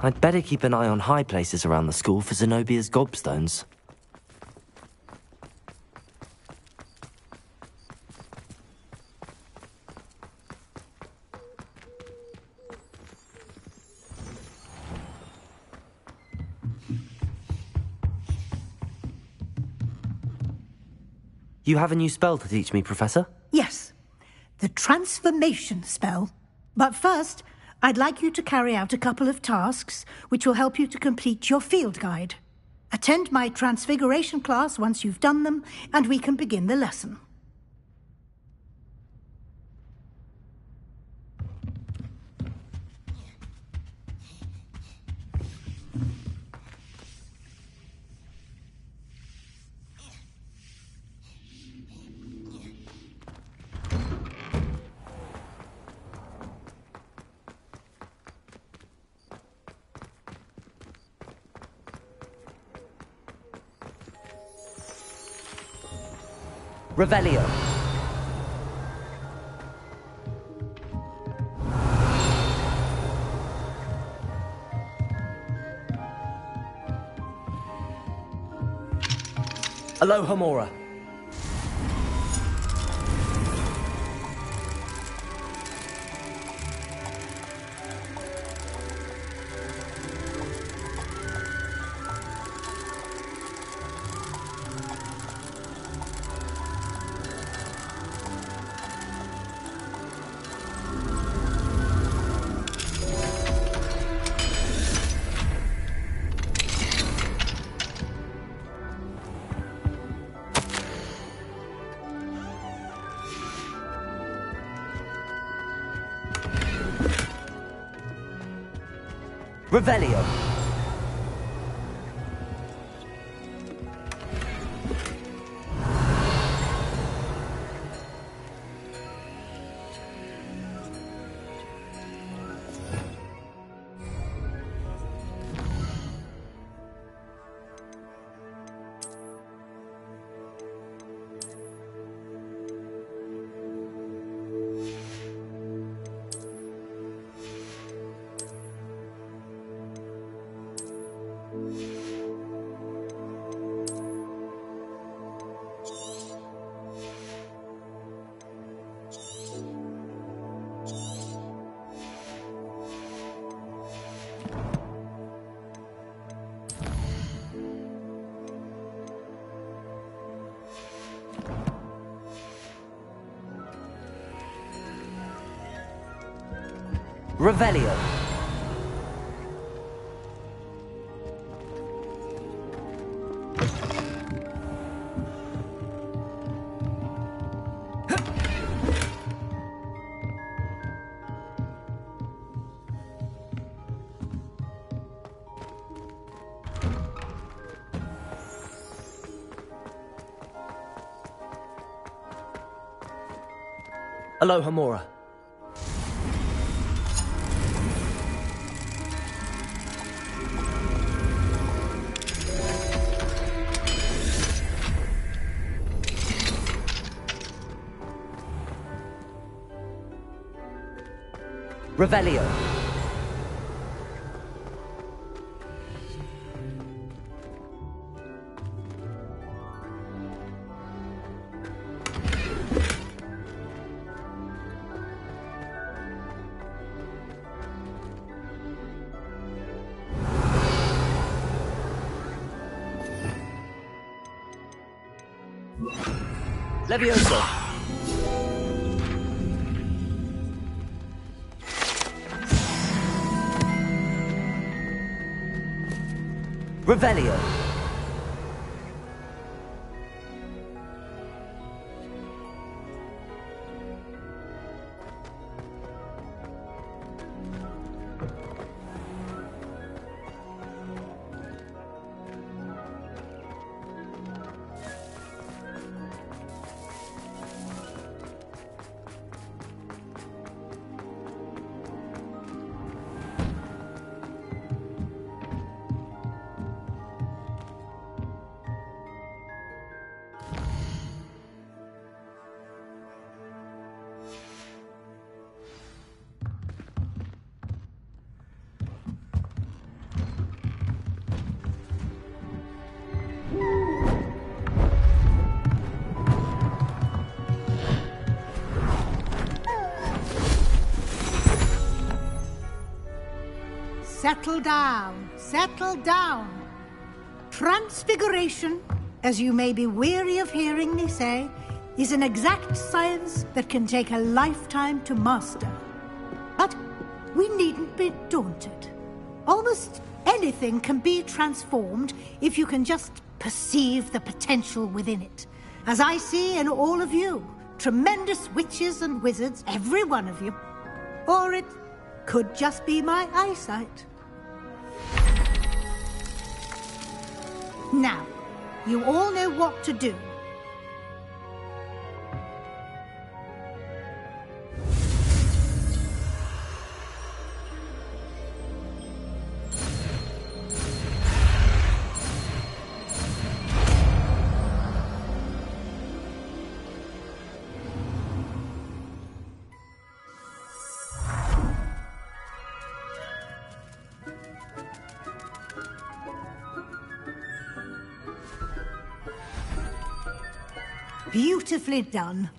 I'd better keep an eye on high places around the school for Zenobia's gobstones. You have a new spell to teach me, Professor? Yes, the transformation spell. But first, I'd like you to carry out a couple of tasks which will help you to complete your field guide. Attend my transfiguration class once you've done them, and we can begin the lesson. Revelio. Alohomora. Revelio. Revelio. Aloha Mora. Revelio. Levioso. Revelio. Settle down, settle down. Transfiguration, as you may be weary of hearing me say, is an exact science that can take a lifetime to master. But we needn't be daunted. Almost anything can be transformed if you can just perceive the potential within it. As I see in all of you, tremendous witches and wizards, every one of you. Or it could just be my eyesight. Now, you all know what to do. Beautifully done.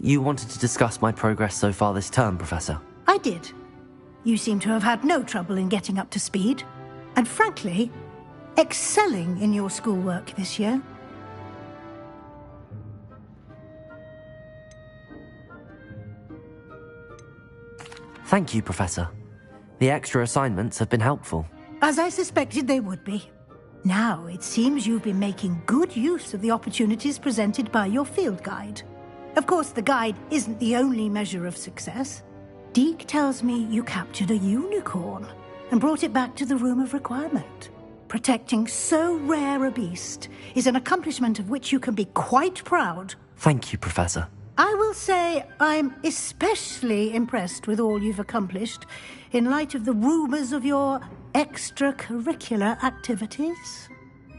You wanted to discuss my progress so far this term, Professor? I did. You seem to have had no trouble in getting up to speed, and frankly, excelling in your schoolwork this year. Thank you, Professor. The extra assignments have been helpful. As I suspected they would be. Now, it seems you've been making good use of the opportunities presented by your field guide. Of course, the guide isn't the only measure of success. Deke tells me you captured a unicorn and brought it back to the Room of Requirement. Protecting so rare a beast is an accomplishment of which you can be quite proud. Thank you, Professor. I will say I'm especially impressed with all you've accomplished in light of the rumours of your extracurricular activities.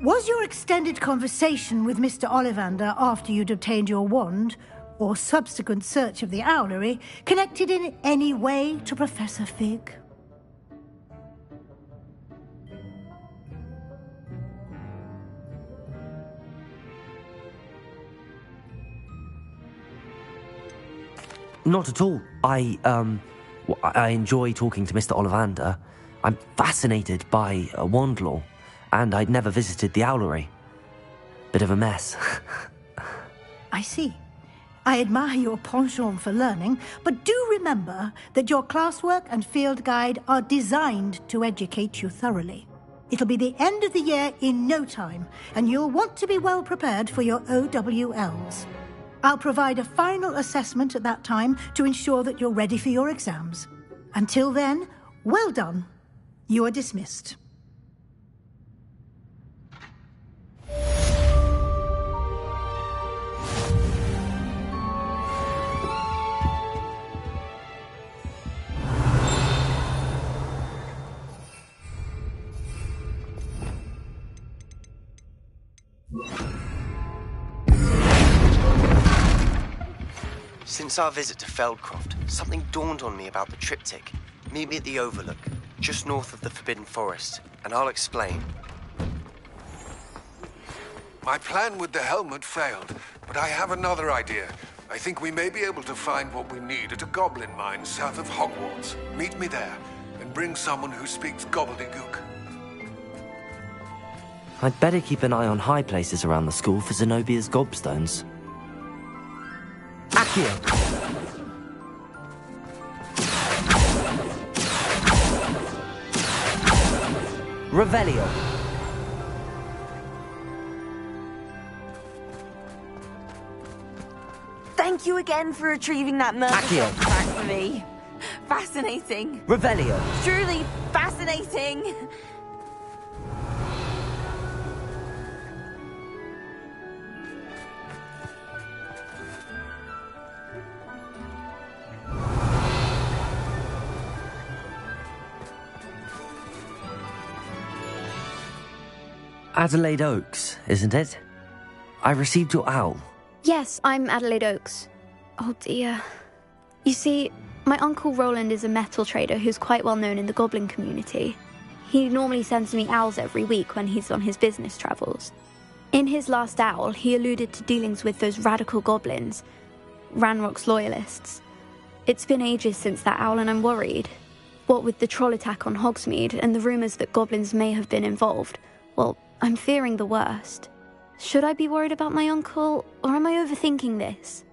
Was your extended conversation with Mr. Ollivander after you'd obtained your wand, or subsequent search of the owlery, connected in any way to Professor Fig? Not at all. I enjoy talking to Mr. Ollivander. I'm fascinated by wand law, and I'd never visited the owlery. Bit of a mess. I see. I admire your penchant for learning, but do remember that your classwork and field guide are designed to educate you thoroughly. It'll be the end of the year in no time, and you'll want to be well prepared for your OWLs. I'll provide a final assessment at that time to ensure that you're ready for your exams. Until then, well done. You are dismissed. Since our visit to Feldcroft, something dawned on me about the triptych. Meet me at the Overlook, just north of the Forbidden Forest, and I'll explain. My plan with the helmet failed, but I have another idea. I think we may be able to find what we need at a goblin mine south of Hogwarts. Meet me there, and bring someone who speaks gobbledygook. I'd better keep an eye on high places around the school for Zenobia's gobstones. Accio! Revelio! Thank you again for retrieving that murder shot back for me. Fascinating. Revelio! Truly fascinating. Adelaide Oaks, isn't it? I received your owl. Yes, I'm Adelaide Oaks. Oh dear. You see, my uncle Roland is a metal trader who's quite well known in the goblin community. He normally sends me owls every week when he's on his business travels. In his last owl, he alluded to dealings with those radical goblins, Ranrock's loyalists. It's been ages since that owl and I'm worried. What with the troll attack on Hogsmeade and the rumours that goblins may have been involved, well, I'm fearing the worst. Should I be worried about my uncle, or am I overthinking this?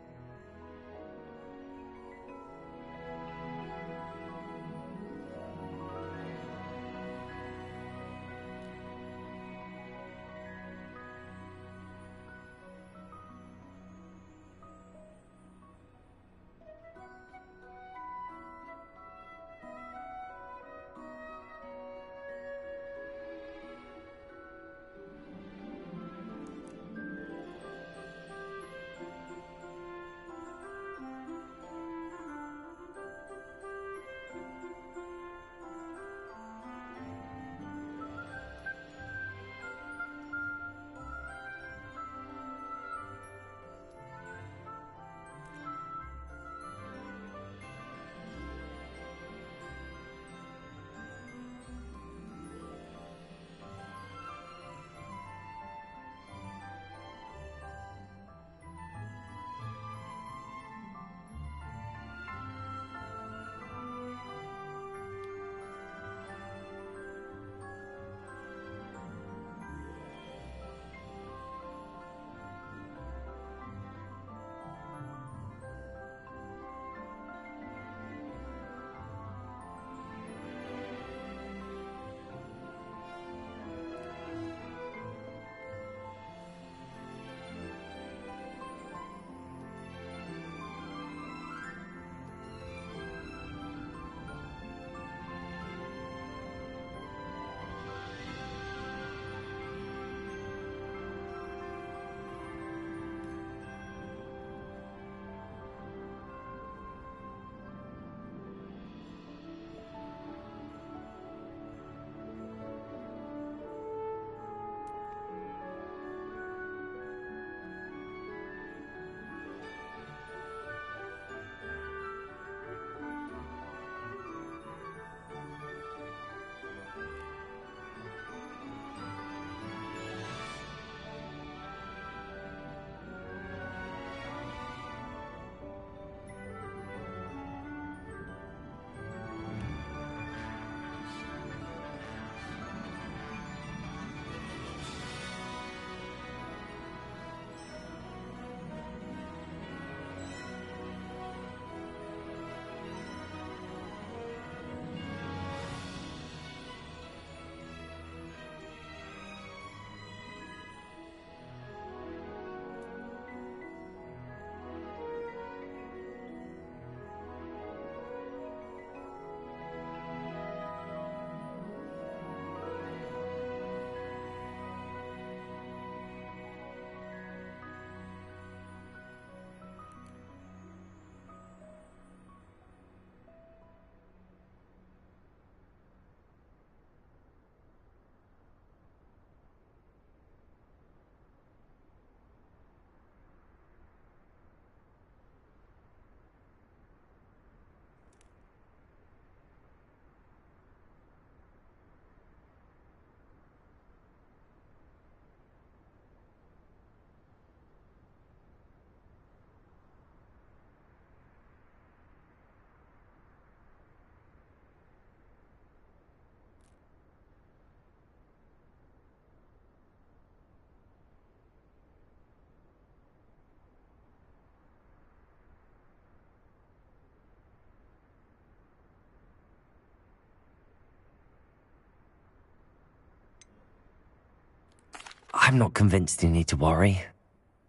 I'm not convinced you need to worry.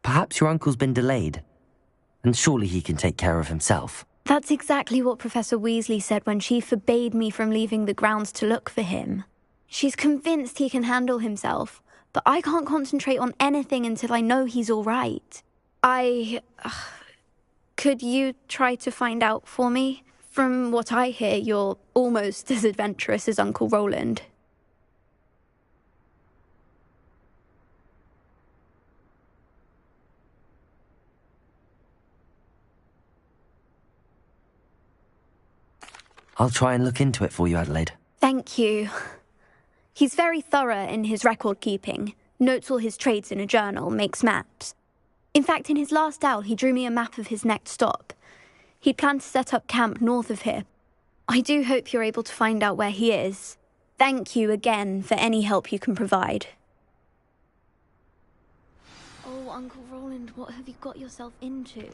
Perhaps your uncle's been delayed, and surely he can take care of himself. That's exactly what Professor Weasley said when she forbade me from leaving the grounds to look for him. She's convinced he can handle himself, but I can't concentrate on anything until I know he's all right. Could you try to find out for me? From what I hear, you're almost as adventurous as Uncle Roland. I'll try and look into it for you, Adelaide. Thank you. He's very thorough in his record keeping, notes all his trades in a journal, makes maps. In fact, in his last owl, he drew me a map of his next stop. He planned to set up camp north of here. I do hope you're able to find out where he is. Thank you again for any help you can provide. Oh, Uncle Roland, what have you got yourself into?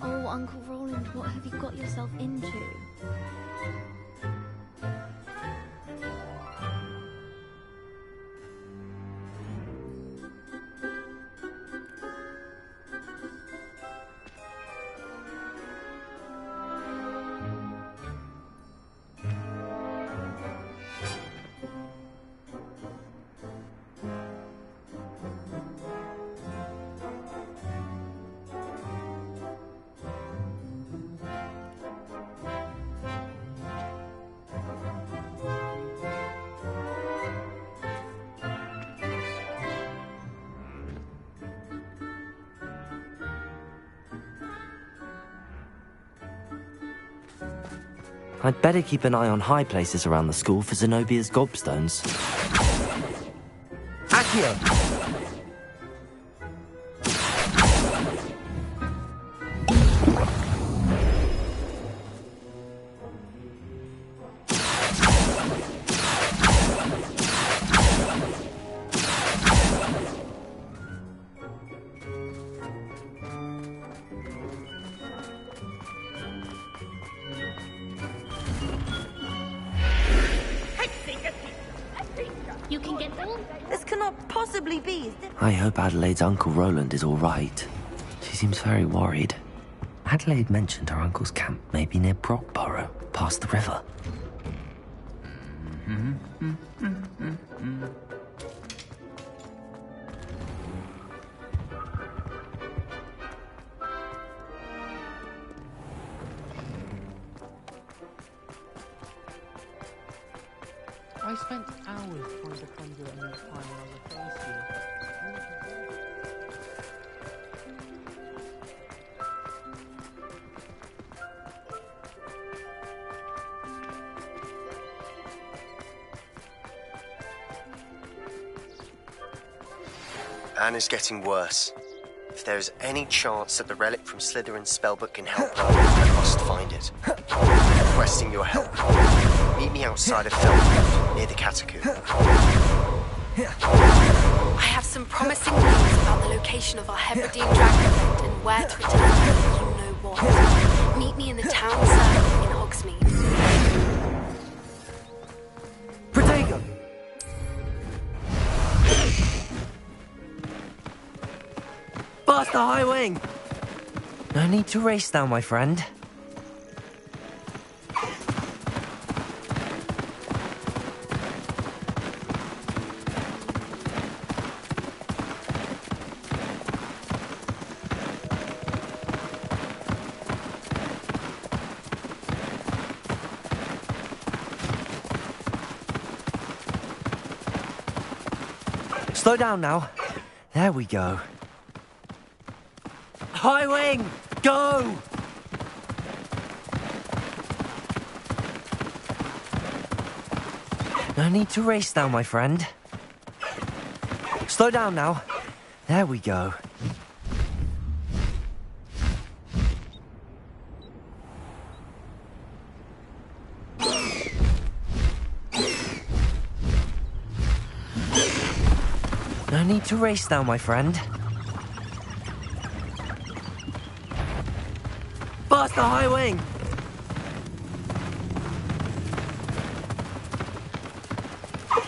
Oh, Uncle Roland, what have you got yourself into? I'd better keep an eye on high places around the school for Zenobia's gobstones. Accio! You can get all... This cannot possibly be. I hope Adelaide's Uncle Roland is all right. She seems very worried. Adelaide mentioned her uncle's camp may be near Brockborough. past the river. I spent hours trying to conjure a new time when I was a first year. Anne is getting worse. If there is any chance that the relic from Slytherin's spellbook can help her, I must find it. I'm requesting your help. Meet me outside of Feldcroft, near the catacomb. I have some promising news about the location of our Hebridean dragon event and where to return if you know what. Meet me in the town circle in Hogsmeade. Protego! Faster, High Wing! No need to race now, my friend. Slow down now. There we go. High Wing, go! No need to race now, my friend. Slow down now. There we go. No need to race now, my friend. Faster, High Wing!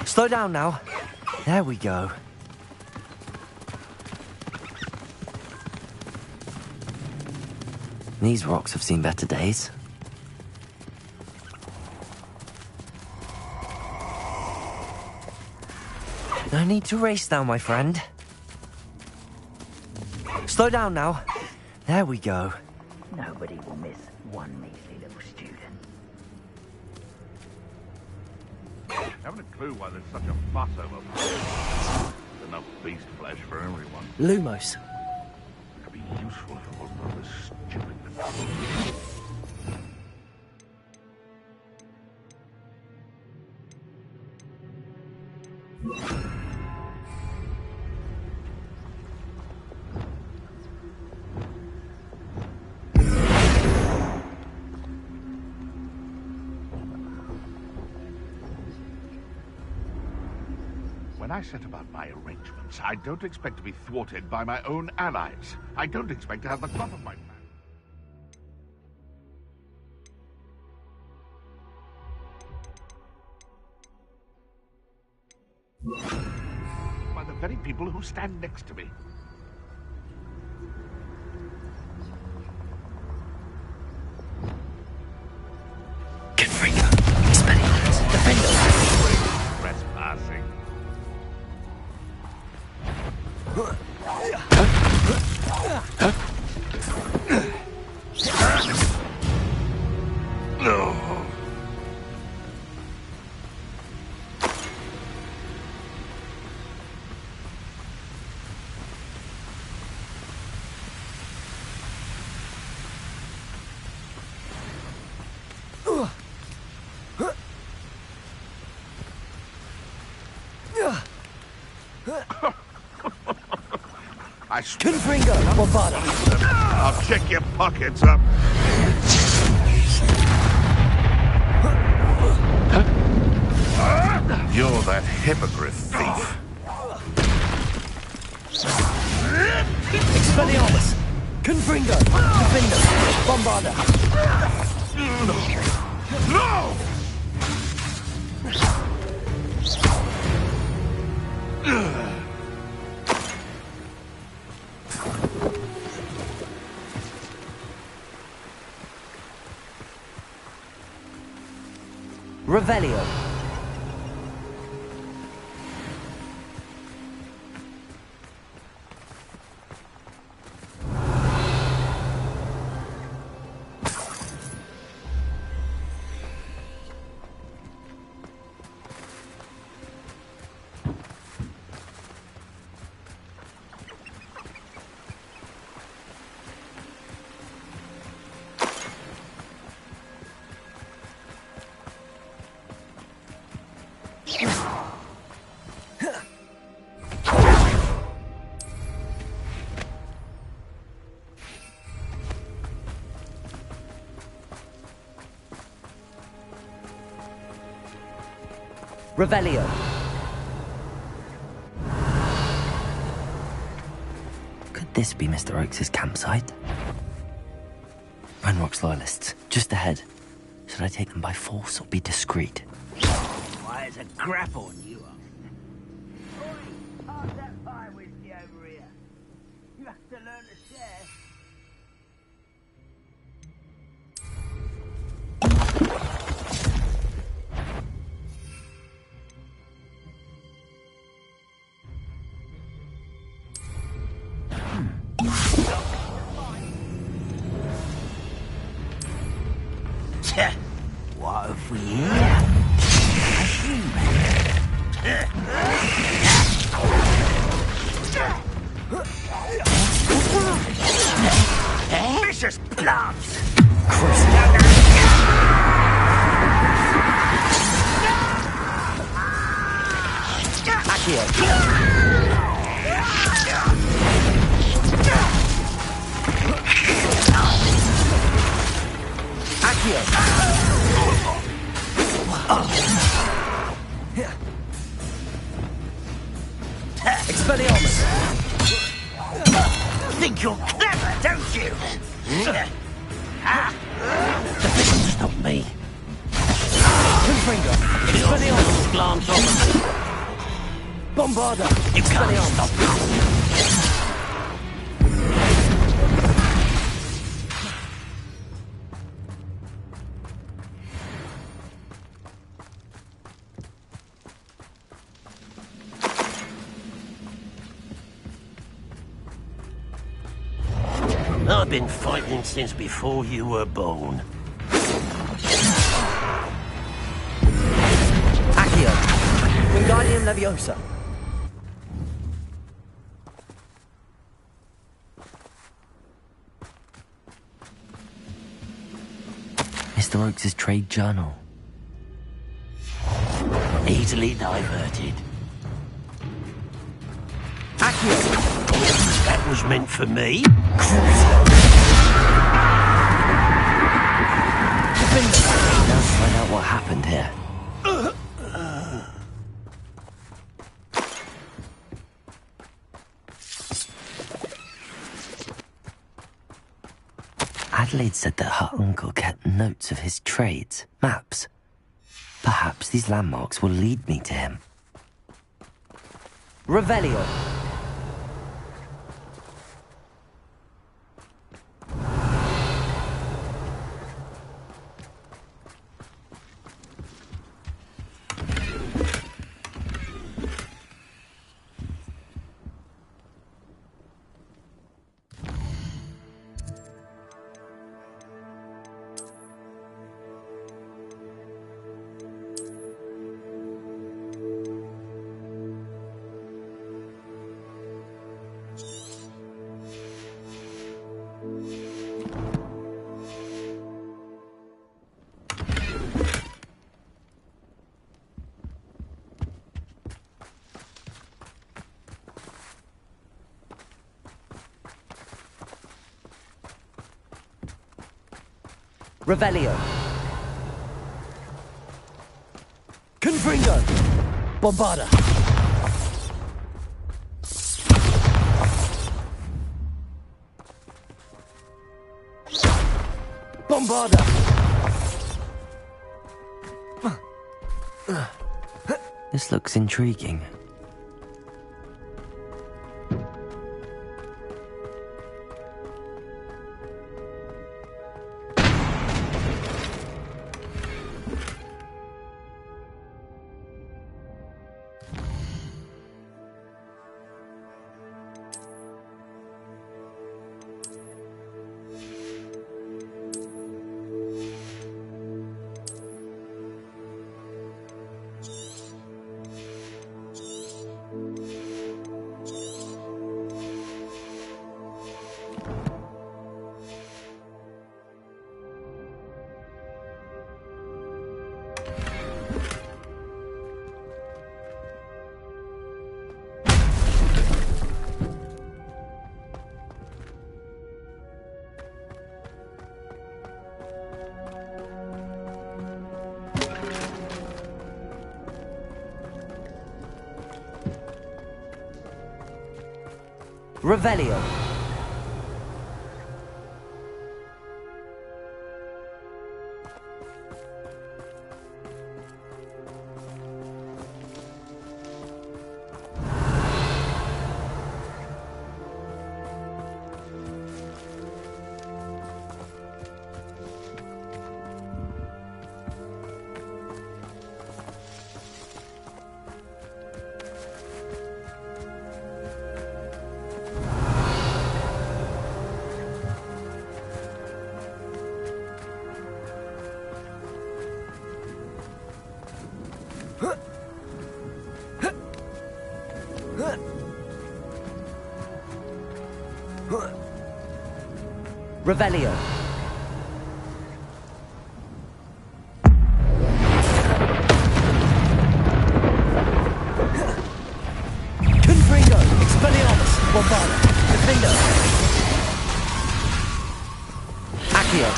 Slow down now. There we go. These rocks have seen better days. No need to race now, my friend. Slow down now. There we go. Nobody will miss one measly little student. Haven't a clue why there's such a fuss over there's enough beast flesh for everyone. Lumos. It'd be useful if it wasn't all this stupid. When I set about my arrangements, I don't expect to be thwarted by my own allies. I don't expect to have the top of my by the very people who stand next to me. Trespassing. No. Confringo, Bombarda. I'll check your pockets up. You're that hippogriff thief. Expelliarmus. Confringo. Defender. Bombarda. No! Revelio. Revelio. Could this be Mr. Oakes' campsite? Renrock's loyalists, just ahead. Should I take them by force or be discreet? Why, it's a grapple on you. Oi, pass that fire whiskey over here. You have to learn to share. What have we here? A human. Vicious bloods. Expelliarmus! Think you're clever, don't you? Stop me. Confringo! Expelliarmus! Glance over. Bombarda! You can't stop me. I've been fighting since before you were born. Accio! Wingardium Leviosa! Mr. Oakes' trade journal. Easily diverted. Accio! That was meant for me. Now find out what happened here. Adelaide said that her uncle kept notes of his trades, maps. Perhaps these landmarks will lead me to him. Revelio. Revelio. Confringo. Bombarda. Bombarda. This looks intriguing. Revelio. Revelio. Confringo. Expelliarmus. Bombarda. Defendo. Accio.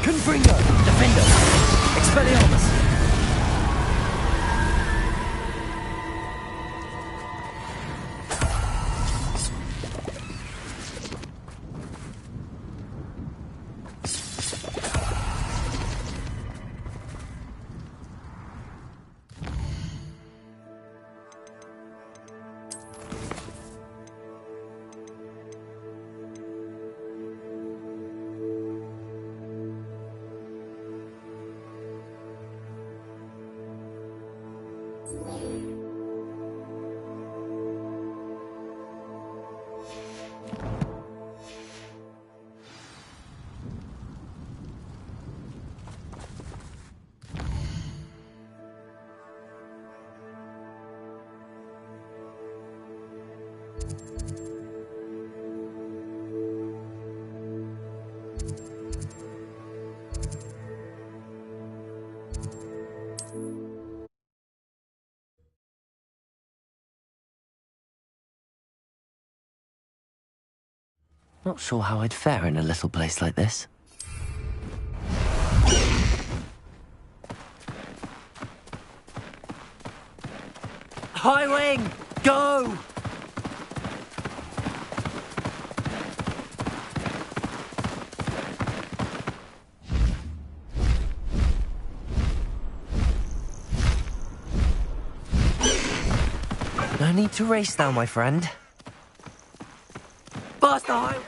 Confringo. Defendo. Expelliarmus. Not sure how I'd fare in a little place like this. High wing! Go! No need to race now, my friend. Blast the highway!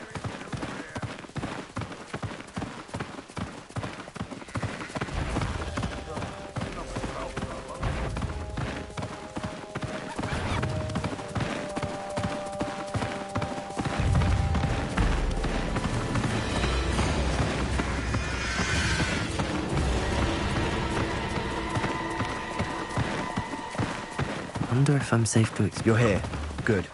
I wonder if I'm safe to explore. You're here. Good.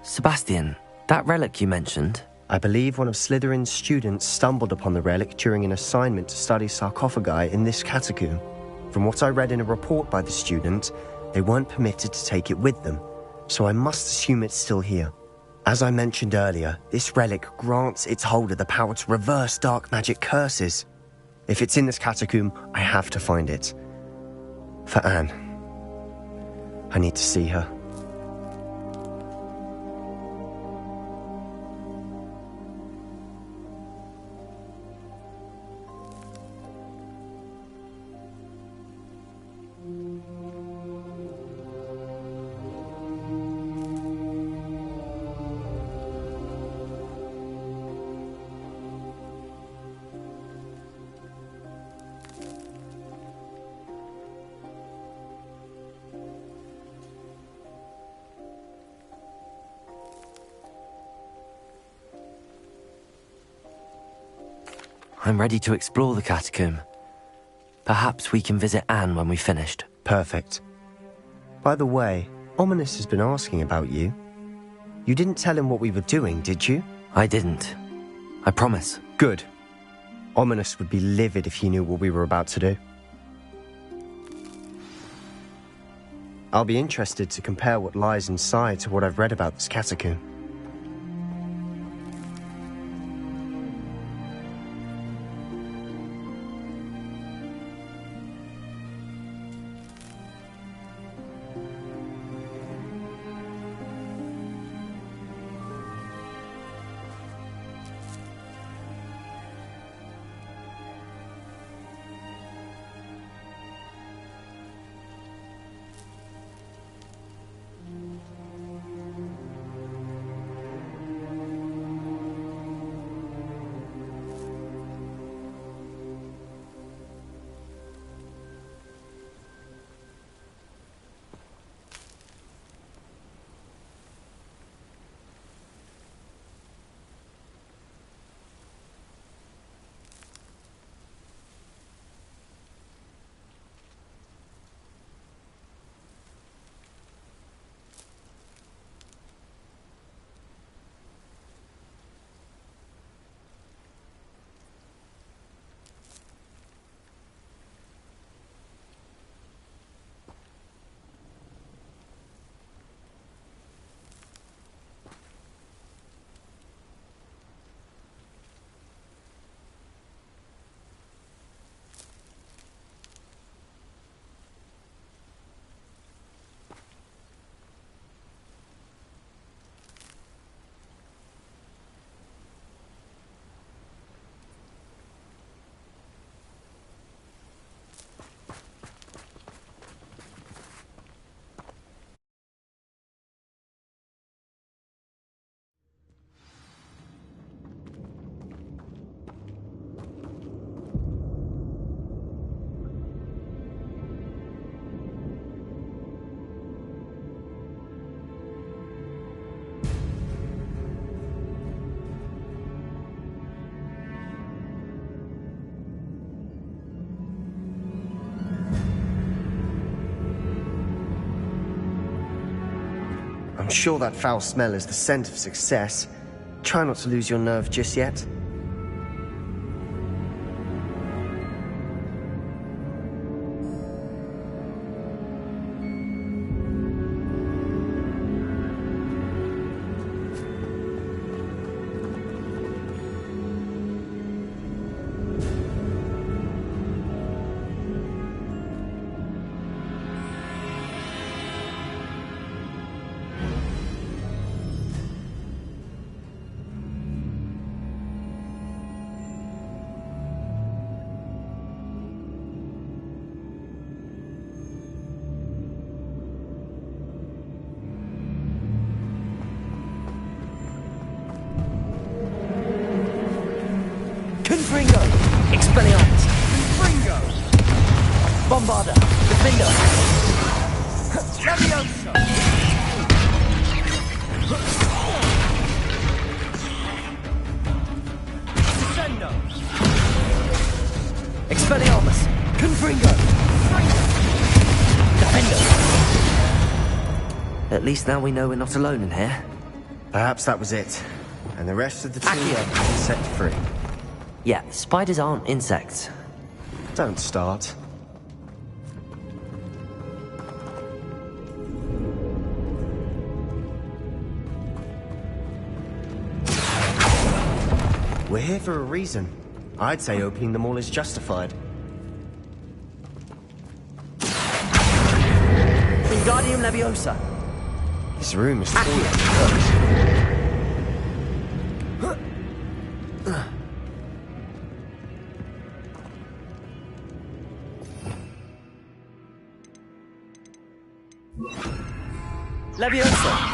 Sebastian, that relic you mentioned. I believe one of Slytherin's students stumbled upon the relic during an assignment to study sarcophagi in this catacomb. From what I read in a report by the student, they weren't permitted to take it with them, so I must assume it's still here. As I mentioned earlier, this relic grants its holder the power to reverse dark magic curses. If it's in this catacomb, I have to find it. For Anne. I need to see her. I'm ready to explore the catacomb. Perhaps we can visit Anne when we've finished. Perfect. By the way, Ominous has been asking about you. You didn't tell him what we were doing, did you? I didn't. I promise. Good. Ominous would be livid if he knew what we were about to do. I'll be interested to compare what lies inside to what I've read about this catacomb. I'm sure that foul smell is the scent of success. Try not to lose your nerve just yet. Bombarder! Defender! Leviosa! Descendo! Expelliarmus! Confringo! Defender! At least now we know we're not alone in here. Perhaps that was it. And the rest of the team is set free. Yeah, spiders aren't insects. Don't start. We're here for a reason. I'd say opening them all is justified. Wingardium Leviosa! This room is full of Leviosa!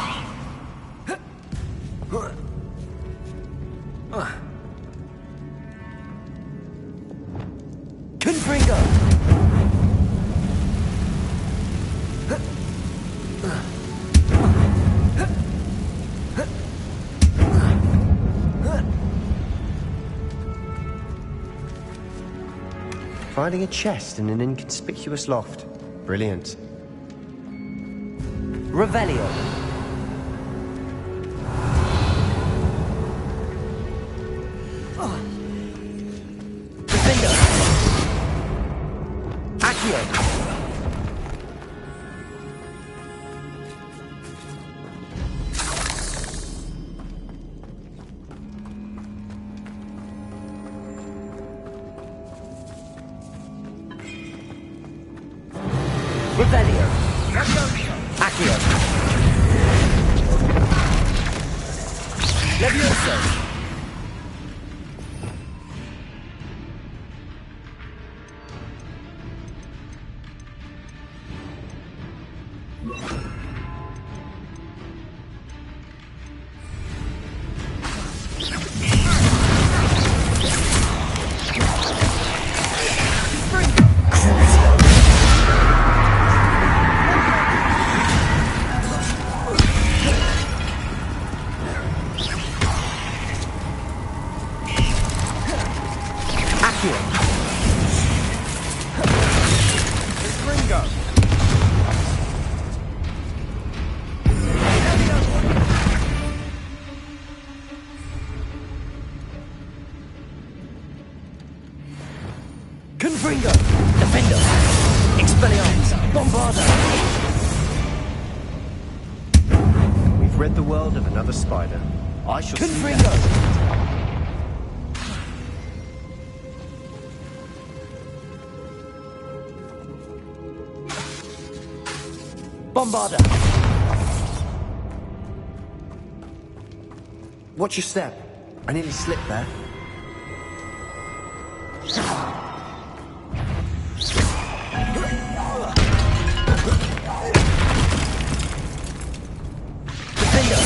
Confringo! Finding a chest in an inconspicuous loft. Brilliant. Revelio. Revelio. Accio. Levioso. Confringo! Defendo! Expelliarmus! Bombarda! We've rid the world of another spider. I shall Confringo! Bombarda! Watch your step. I nearly slipped there. Defendo!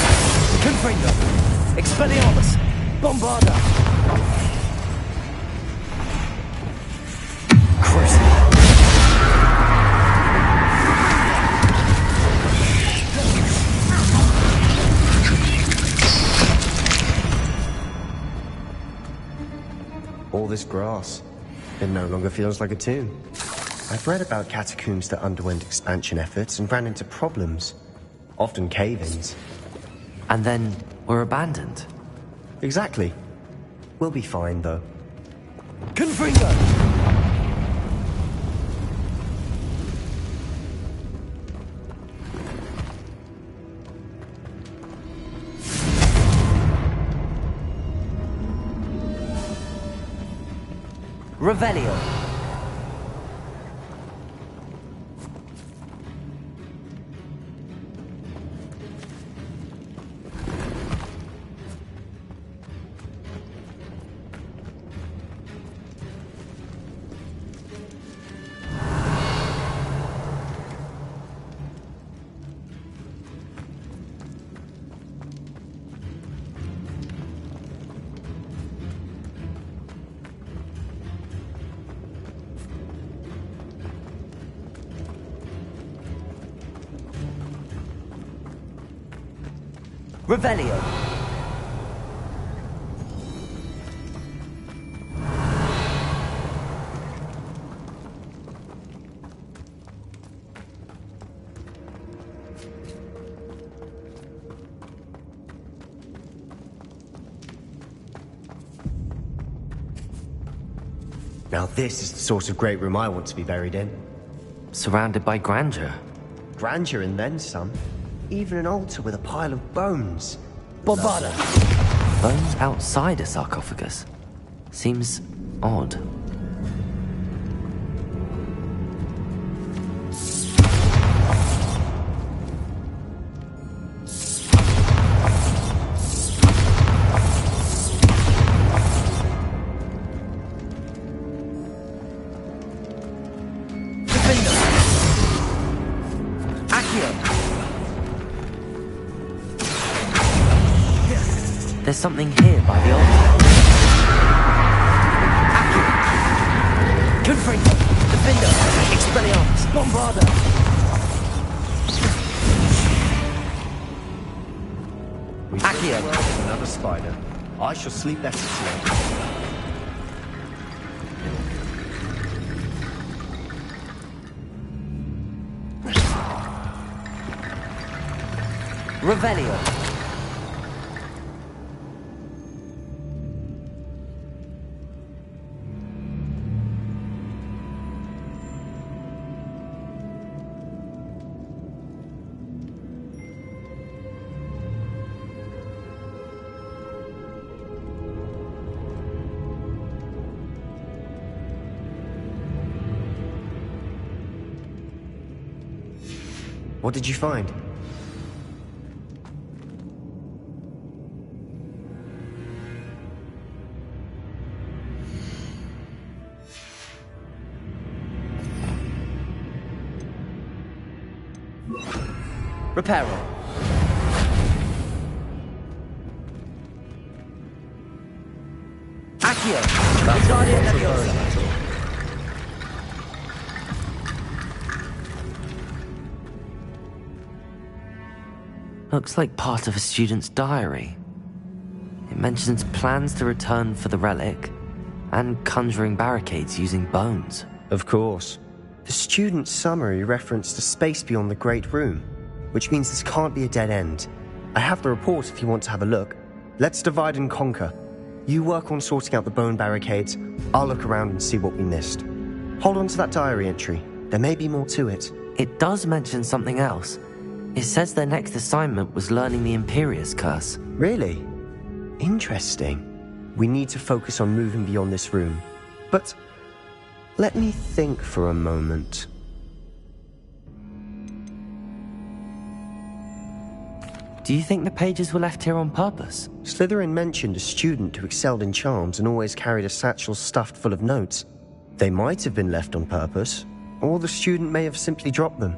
Confringo! Expelliarmus! Bombarda! All this grass, it no longer feels like a tomb. I've read about catacombs that underwent expansion efforts and ran into problems, often cave-ins. And then were abandoned. Exactly. We'll be fine, though. Confringo! Revelio. Revelio. Now this is the sort of great room I want to be buried in. Surrounded by grandeur. Grandeur and then some. Even an altar with a pile of bones. Bombarda! Bones outside a sarcophagus. Seems odd. There's something here by the altar. Confringo! Defendo! Expelliarmus! Bombarda! Accio! Another spider. I shall sleep better tonight. Revelio. What did you find? Reparo. Accio. Wingardium Leviosa. Looks like part of a student's diary. It mentions plans to return for the relic and conjuring barricades using bones. Of course. The student's summary referenced a space beyond the Great Room, which means this can't be a dead end. I have the report if you want to have a look. Let's divide and conquer. You work on sorting out the bone barricades. I'll look around and see what we missed. Hold on to that diary entry. There may be more to it. It does mention something else. It says their next assignment was learning the Imperius Curse. Really? Interesting. We need to focus on moving beyond this room. But let me think for a moment. Do you think the pages were left here on purpose? Slytherin mentioned a student who excelled in charms and always carried a satchel stuffed full of notes. They might have been left on purpose, or the student may have simply dropped them.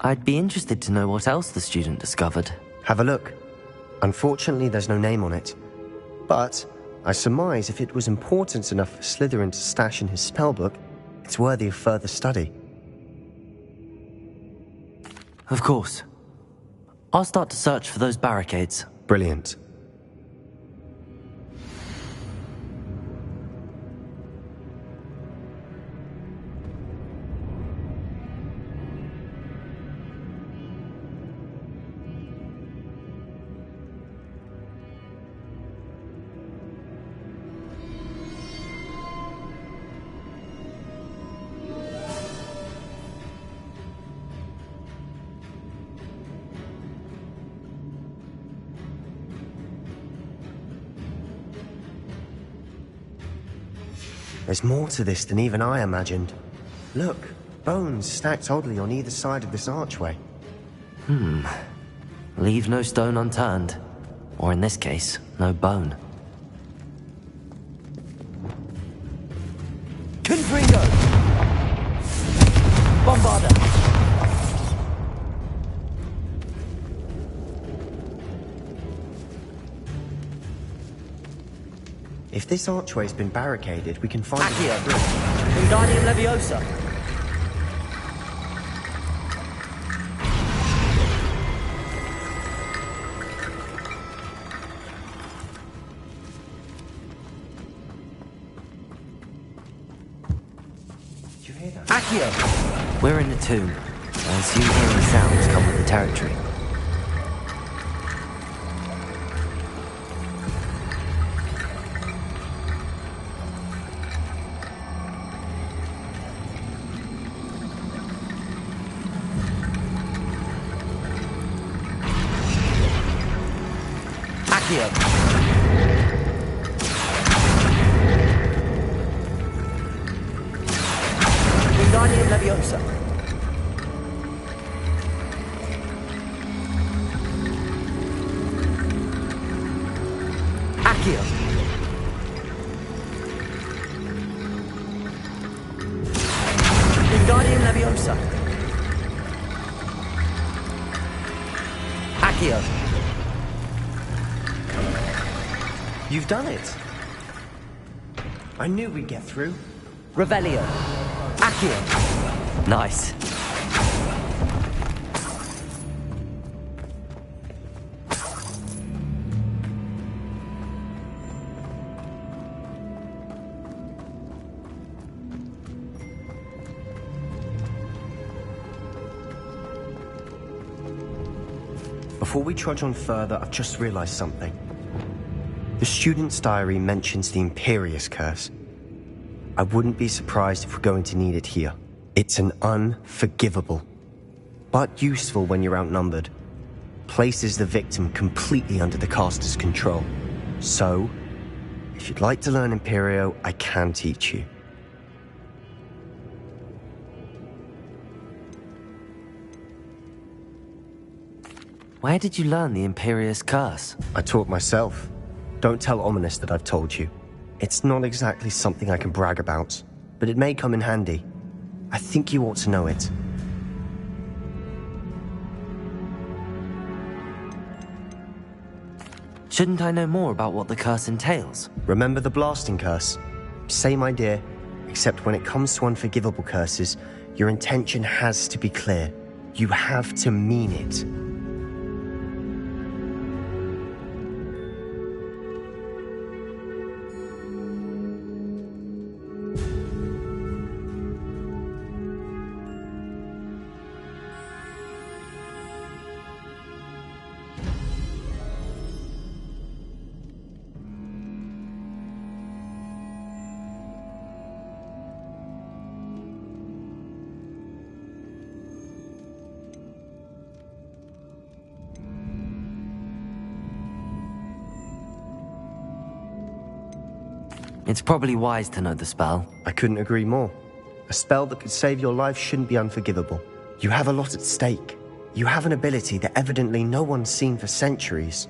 I'd be interested to know what else the student discovered. Have a look. Unfortunately, there's no name on it. But I surmise if it was important enough for Slytherin to stash in his spellbook, it's worthy of further study. Of course. I'll start to search for those barricades. Brilliant. There's more to this than even I imagined. Look, bones stacked oddly on either side of this archway. Leave no stone unturned. Or in this case, no bone. Confringo! Bombarda! If this archway's been barricaded, we can find Accio. Wingardium Leviosa. Did you hear that? Accio. We're in the tomb. I assume hearing sounds come with the territory. Wingardium Leviosa. Accio. Wingardium Leviosa. Accio. You've done it. I knew we'd get through. Revelio. Accio. Nice. Before we trudge on further, I've just realized something. The student's diary mentions the Imperius Curse. I wouldn't be surprised if we're going to need it here. It's an unforgivable, but useful when you're outnumbered. Places the victim completely under the caster's control. So, if you'd like to learn Imperio, I can teach you. Where did you learn the Imperious Curse? I taught myself. Don't tell Ominous that I've told you. It's not exactly something I can brag about, but it may come in handy. I think you ought to know it. Shouldn't I know more about what the curse entails? Remember the blasting curse? Same idea, except when it comes to unforgivable curses, your intention has to be clear. You have to mean it. It's probably wise to know the spell. I couldn't agree more. A spell that could save your life shouldn't be unforgivable. You have a lot at stake. You have an ability that evidently no one's seen for centuries.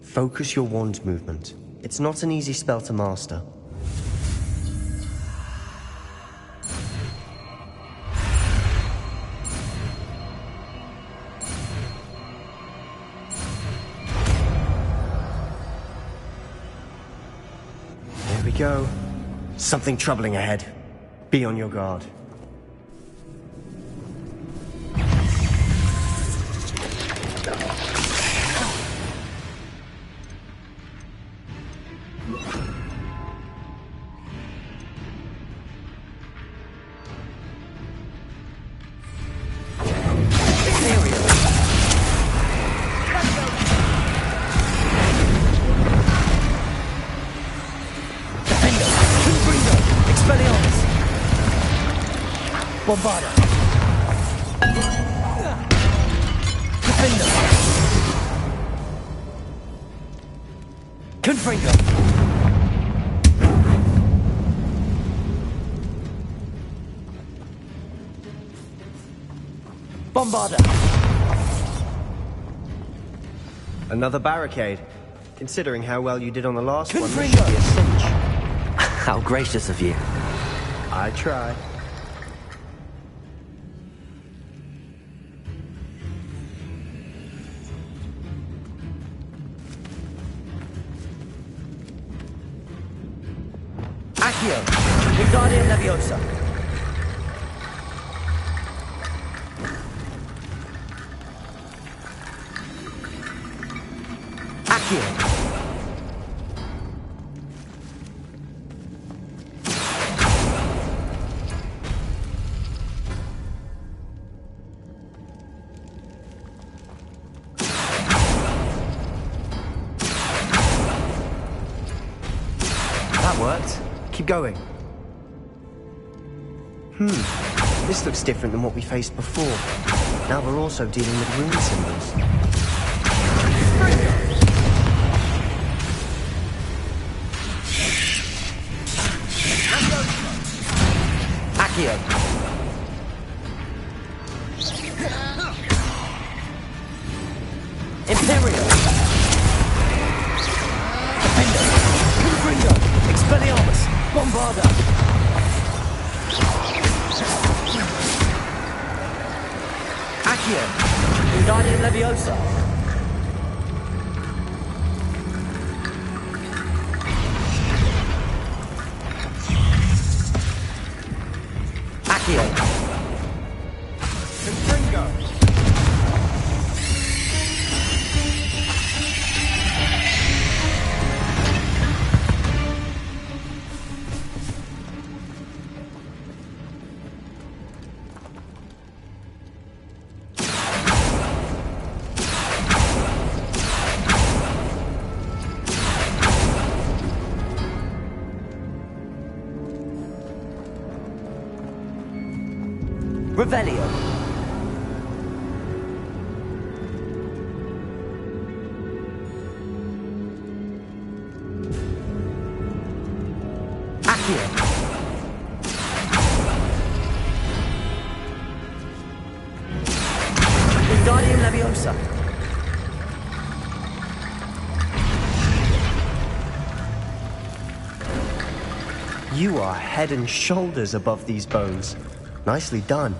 Focus your wand movement. It's not an easy spell to master. Go. Something troubling ahead. Be on your guard. Bombarda. Defender. Confringo. Bombarda. Another barricade. Considering how well you did on the last one, this Confringo. should be a cinch. How gracious of you. I try. Accio. Wingardium Leviosa. Accio. That worked. Keep going. This looks different than what we faced before. Now we're also dealing with rune symbols. Accio. Imperial. Defender. Confringo. Expelliarmus. Bombarda. Accio. Wingardium Leviosa. Accio. Confringo. Revelio. Accio. Leviosa. You are head and shoulders above these bones. Nicely done.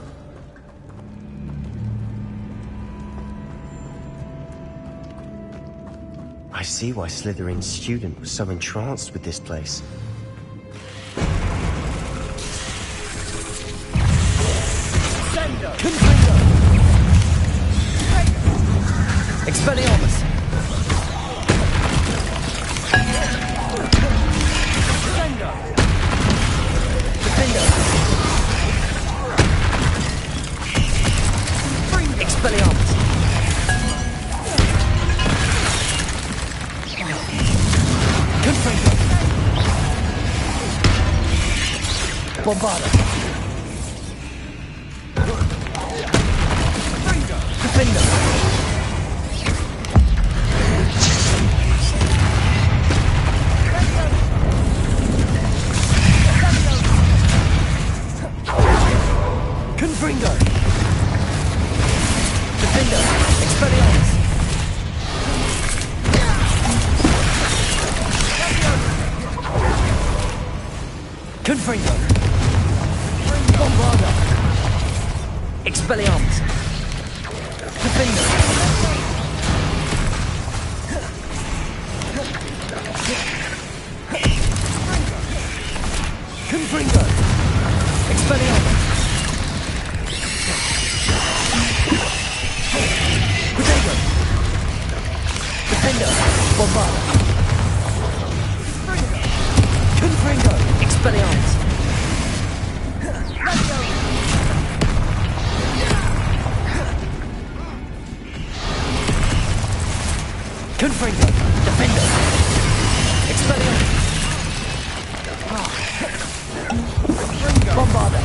I see why Slytherin's student was so entranced with this place. Confringo! Expelliarmus! Expelliarmus! Confringo! Bombarda! Defender! Confringo! Defender! Expelliarmus! Confringo! Bombarda! Expelliarmus! Defender! Confringo! Expelliarmus! Protego! Defender! Bombarda! Confringo! Expelliarmus! Confringo! Defender! Expelliarmus! Bombarda!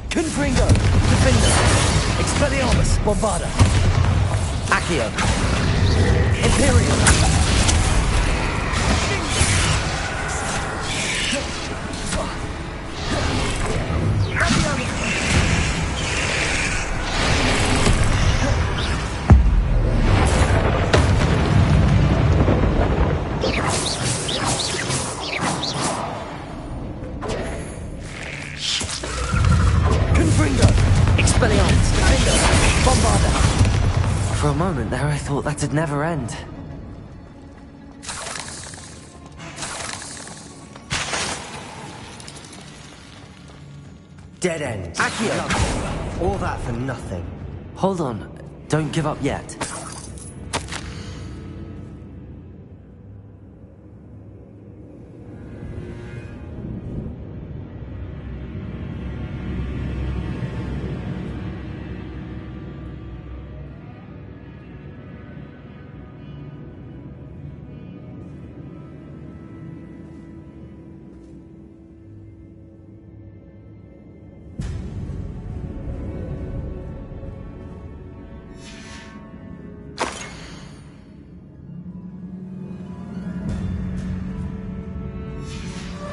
Confringo! Defender! Expelliarmus! Bombarda! Accio! Imperial! Confringo! Expelliarmus! Defender! Bombarda! For a moment there, I thought that'd never end. Dead end. Accio! All that for nothing. Hold on. Don't give up yet.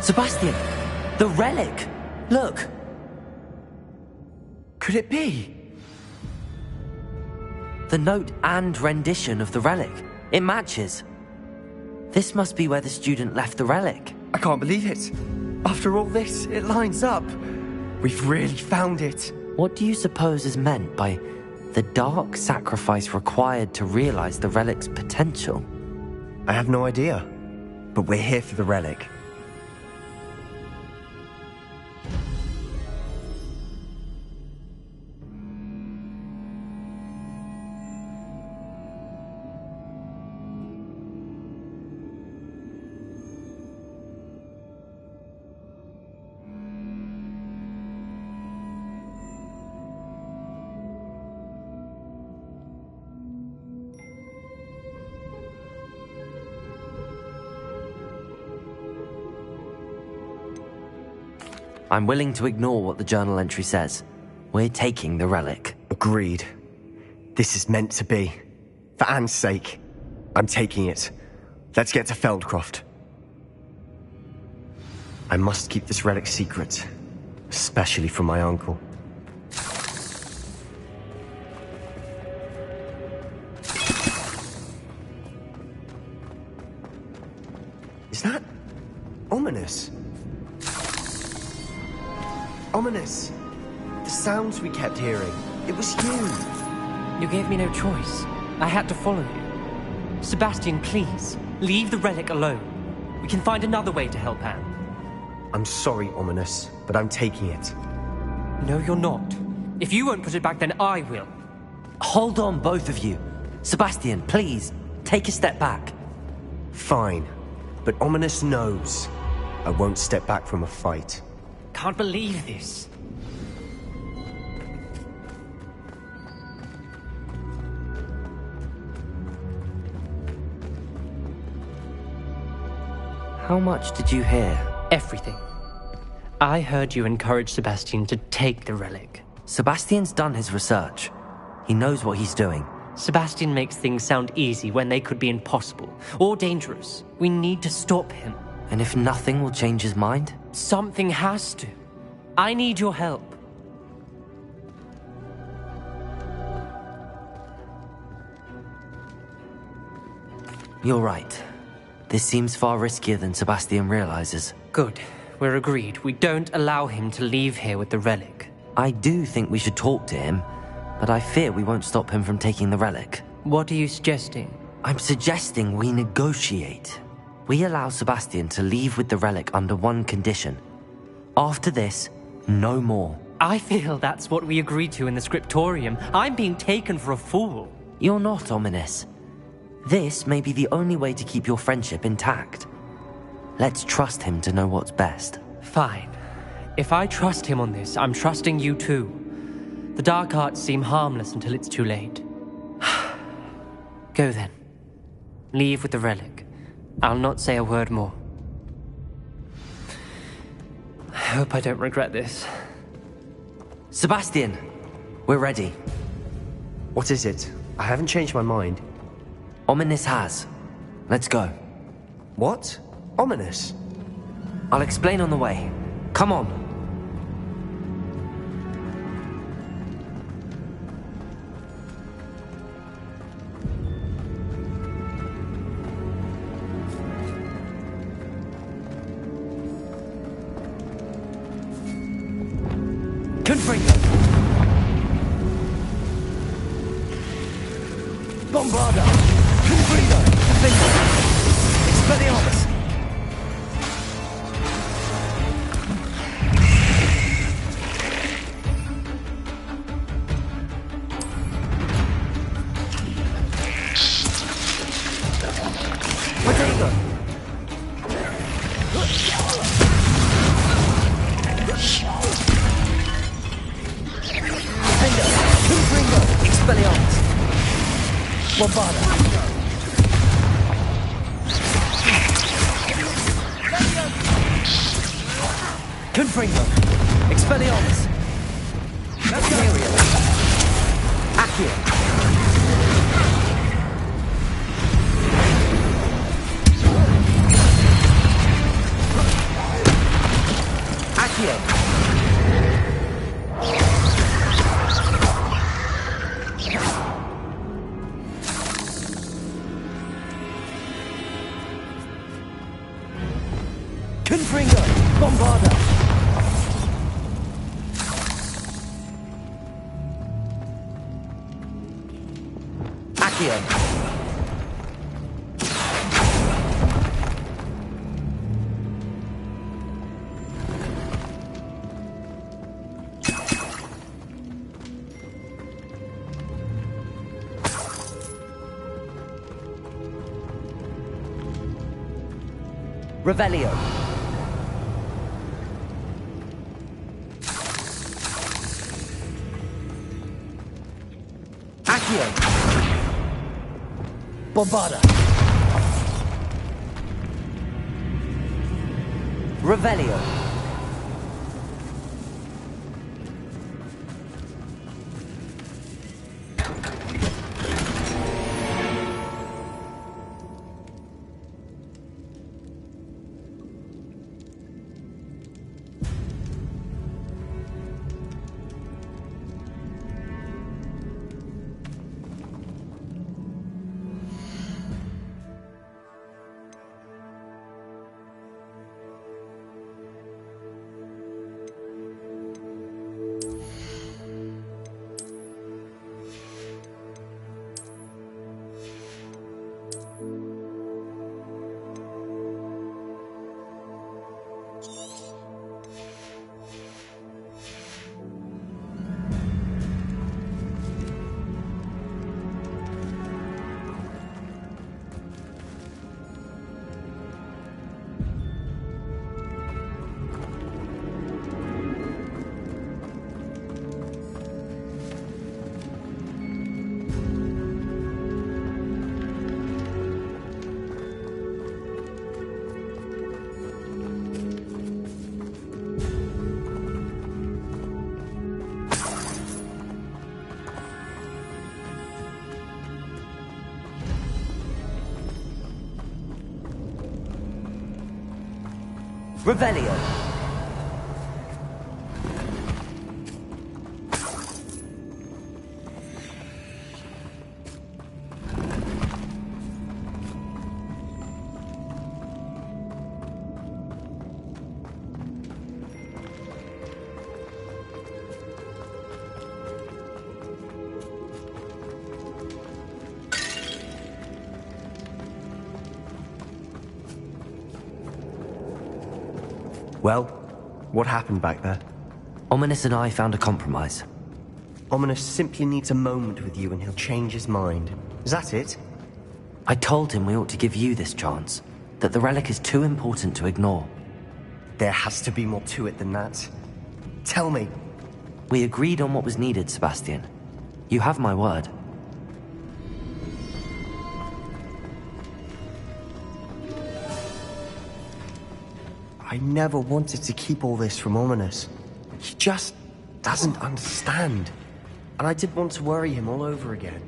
Sebastian! The relic! Look! Could it be? The note and rendition of the relic. It matches. This must be where the student left the relic. I can't believe it. After all this, it lines up. We've really found it. What do you suppose is meant by the dark sacrifice required to realize the relic's potential? I have no idea. But we're here for the relic. I'm willing to ignore what the journal entry says. We're taking the relic. Agreed. This is meant to be. For Anne's sake, I'm taking it. Let's get to Feldcroft. I must keep this relic secret, especially from my uncle. Is that ominous? Ominous! The sounds we kept hearing. It was you! You gave me no choice. I had to follow you. Sebastian, please, leave the relic alone. We can find another way to help Anne. I'm sorry, Ominous, but I'm taking it. No, you're not. If you won't put it back, then I will. Hold on, both of you. Sebastian, please, take a step back. Fine, but Ominous knows I won't step back from a fight. Can't believe this. How much did you hear? Everything. I heard you encourage Sebastian to take the relic. Sebastian's done his research. He knows what he's doing. Sebastian makes things sound easy when they could be impossible or dangerous. We need to stop him. And if nothing will change his mind? Something has to. I need your help. You're right. This seems far riskier than Sebastian realizes. Good. We're agreed. We don't allow him to leave here with the relic. I do think we should talk to him, but I fear we won't stop him from taking the relic. What are you suggesting? I'm suggesting we negotiate. We allow Sebastian to leave with the relic under one condition. After this, no more. I feel that's what we agreed to in the scriptorium. I'm being taken for a fool. You're not, Ominous. This may be the only way to keep your friendship intact. Let's trust him to know what's best. Fine. If I trust him on this, I'm trusting you too. The dark arts seem harmless until it's too late. Go then. Leave with the relic. I'll not say a word more. I hope I don't regret this. Sebastian, we're ready. What is it? I haven't changed my mind. Ominous has. Let's go. What? Ominous? I'll explain on the way. Come on. Confringo! Bombarda! Confringo! Defender! Expelliarmus! Potato! Confringo! Expelliarmus! Bombarda! Confringo! Expelliarmus! Imperial! Accio! Accio! Confringo! Bombarda! Accio! Revelio! Accio! Bombarda! Revelio! Revelio. Well, what happened back there? Ominous and I found a compromise. Ominous simply needs a moment with you and he'll change his mind. Is that it? I told him we ought to give you this chance, that the relic is too important to ignore. There has to be more to it than that. Tell me. We agreed on what was needed, Sebastian. You have my word. I never wanted to keep all this from Ominous. He just doesn't understand. And I didn't want to worry him all over again.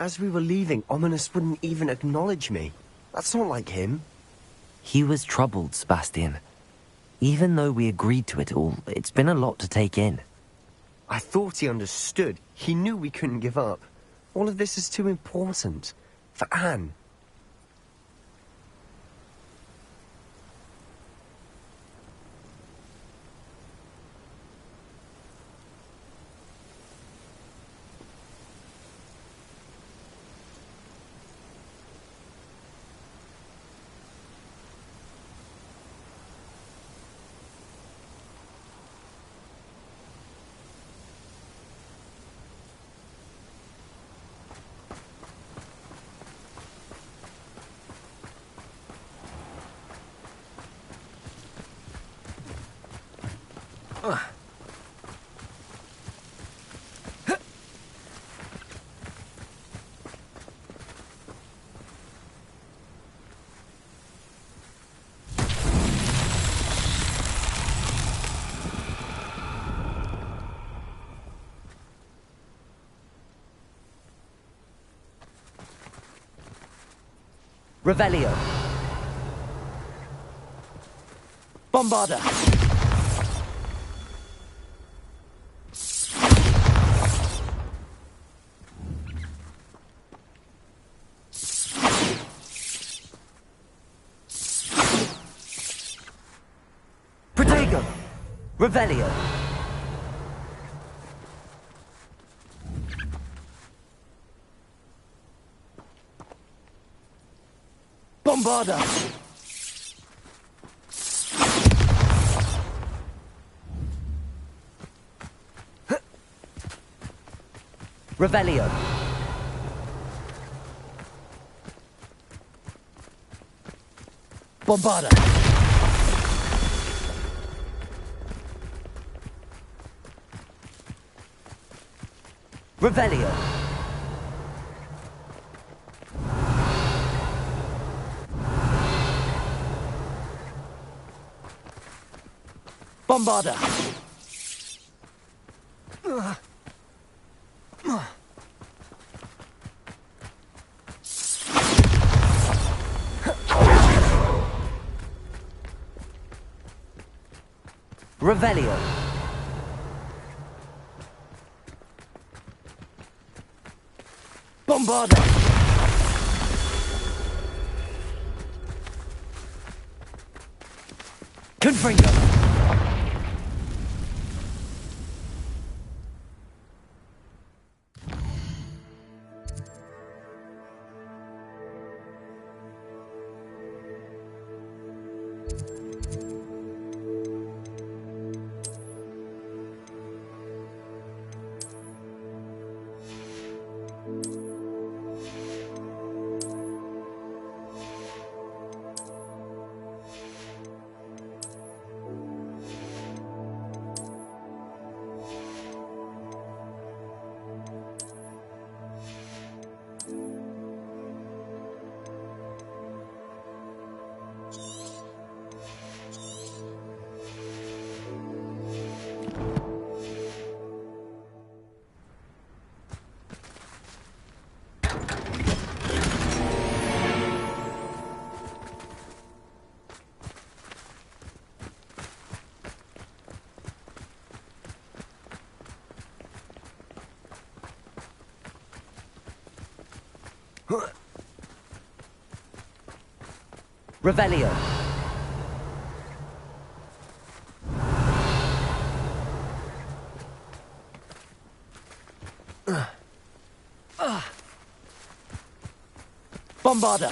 As we were leaving, Ominous wouldn't even acknowledge me. That's not like him. He was troubled, Sebastian. Even though we agreed to it all, it's been a lot to take in. I thought he understood. He knew we couldn't give up. All of this is too important. For Anne. Revelio. Bombarda. Protego. Revelio. Bombarda! Revelio. Bombarda. Revelio. Bombarda. Revelio. Bombarda. Confringo. Revelio. Bombarda.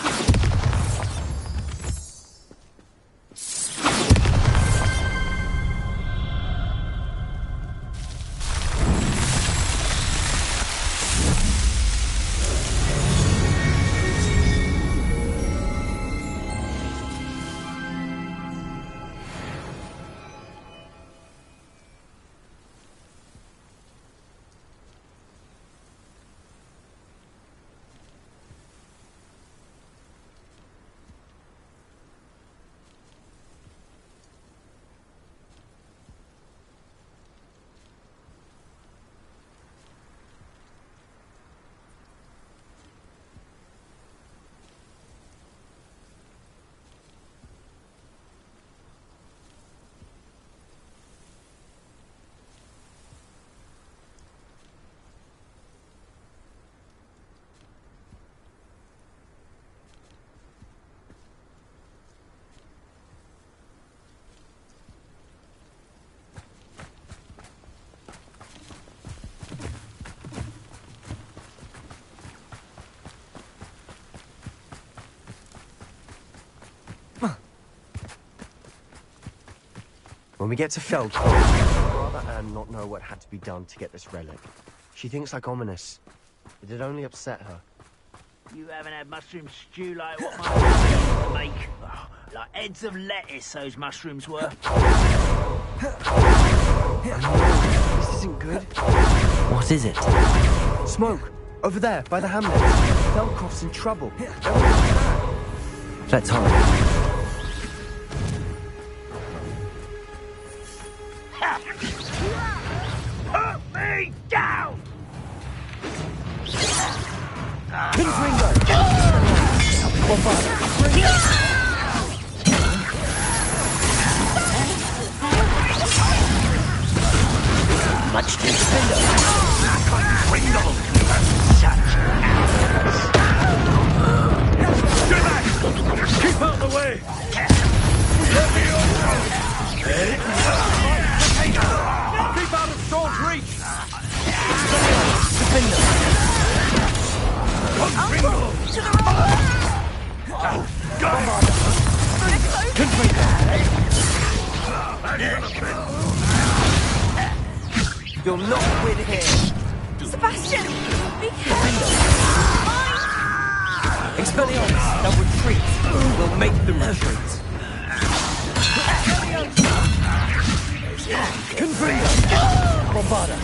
When we get to Feldkirch, I'd rather Anne not know what had to be done to get this relic. She thinks like ominous. It'd only upset her. You haven't had mushroom stew like what my mum used to make. Oh, like heads of lettuce, those mushrooms were. This isn't good. What is it? Smoke! Over there, by the hamlet. Feldkirch's in trouble. Let's hurry. Put me down! Much too spindle. Get back! Keep out the way! Let me keep out of Storm's reach! To the right! You'll not win here! Sebastian! Expelliarmus, they'll retreat. We'll make them retreat. Confringo! Bombada!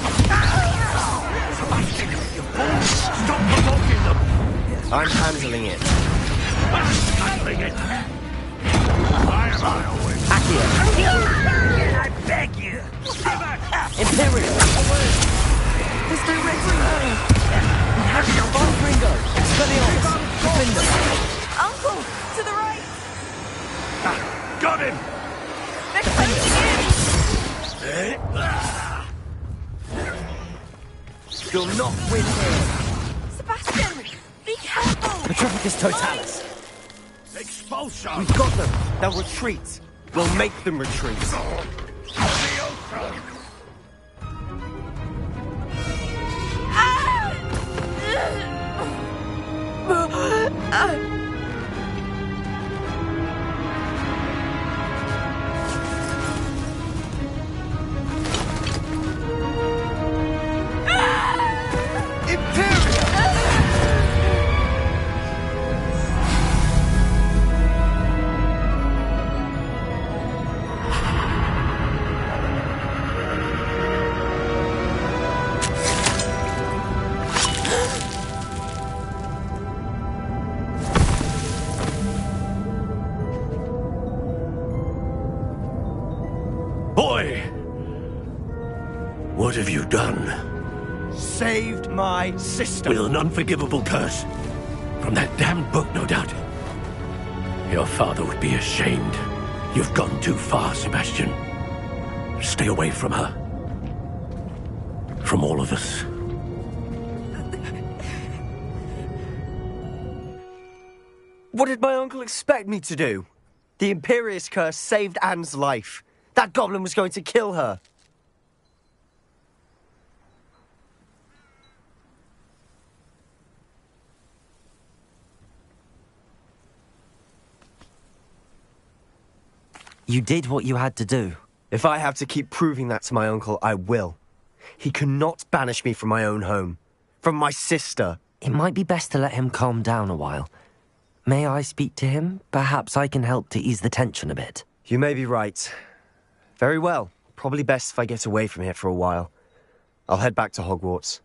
Sebastian, you fool! Stop provoking them! I'm handling it. Handling it? Why am I always... Accio! I beg you! Imperial! There's no red ring! We have your Confringo! Expelliarmus! Defender! Uncle, to the right! Got him! They're closing in! You'll not win here! Sebastian, be careful! Petrificus Totalis! Expulsion! We've got them! They'll retreat! We'll make them retreat! Boy! What have you done? Saved my sister! With an unforgivable curse. From that damned book, no doubt. Your father would be ashamed. You've gone too far, Sebastian. Stay away from her. From all of us. What did my uncle expect me to do? The Imperious curse saved Anne's life. That goblin was going to kill her. You did what you had to do. If I have to keep proving that to my uncle, I will. He cannot banish me from my own home. From my sister. It might be best to let him calm down a while. May I speak to him? Perhaps I can help to ease the tension a bit. You may be right. Very well. Probably best if I get away from here for a while. I'll head back to Hogwarts.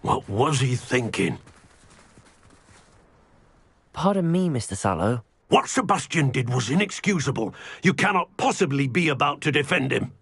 What was he thinking? Pardon me, Mr. Sallow. What Sebastian did was inexcusable. You cannot possibly be about to defend him.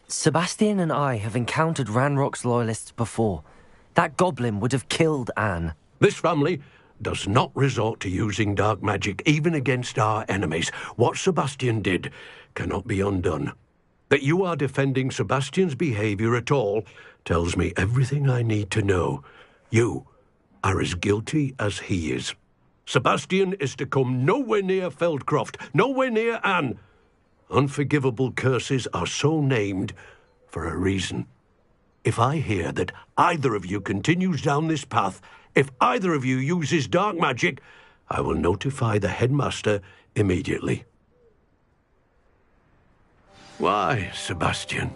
Sebastian and I have encountered Ranrock's loyalists before. That goblin would have killed Anne. This family does not resort to using dark magic, even against our enemies. What Sebastian did cannot be undone. That you are defending Sebastian's behavior at all tells me everything I need to know. You are as guilty as he is. Sebastian is to come nowhere near Feldcroft, nowhere near Anne. Unforgivable curses are so named for a reason. If I hear that either of you continues down this path, if either of you uses dark magic, I will notify the headmaster immediately. Why, Sebastian?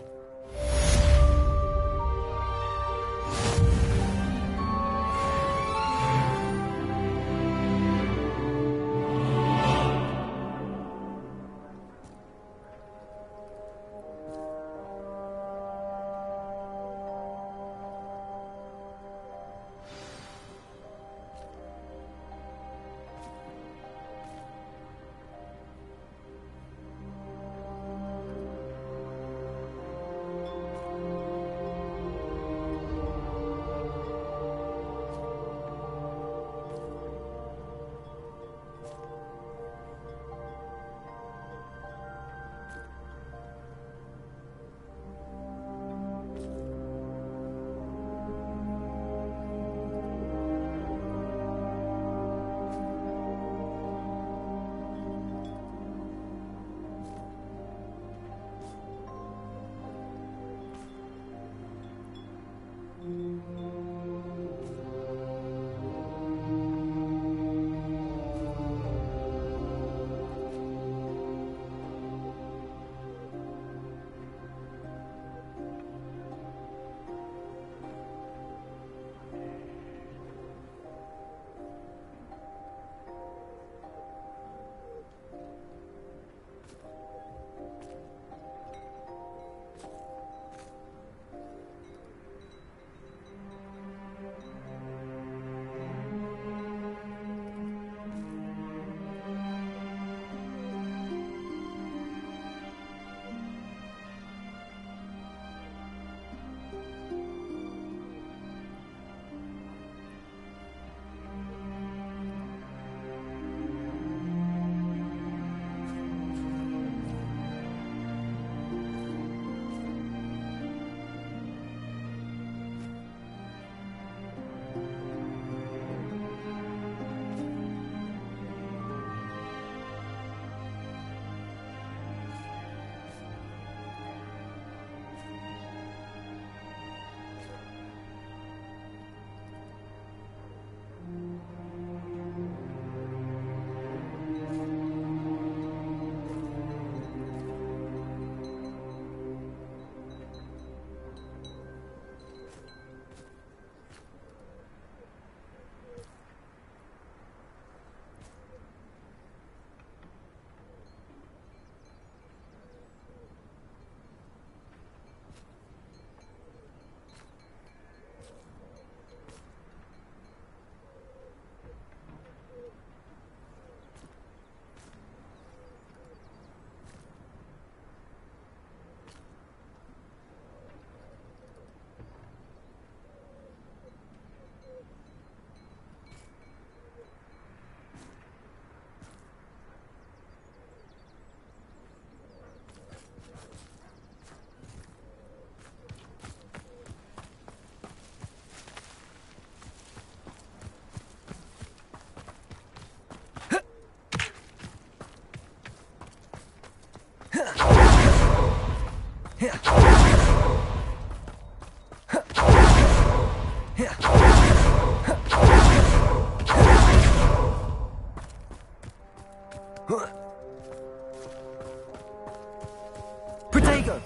Protego!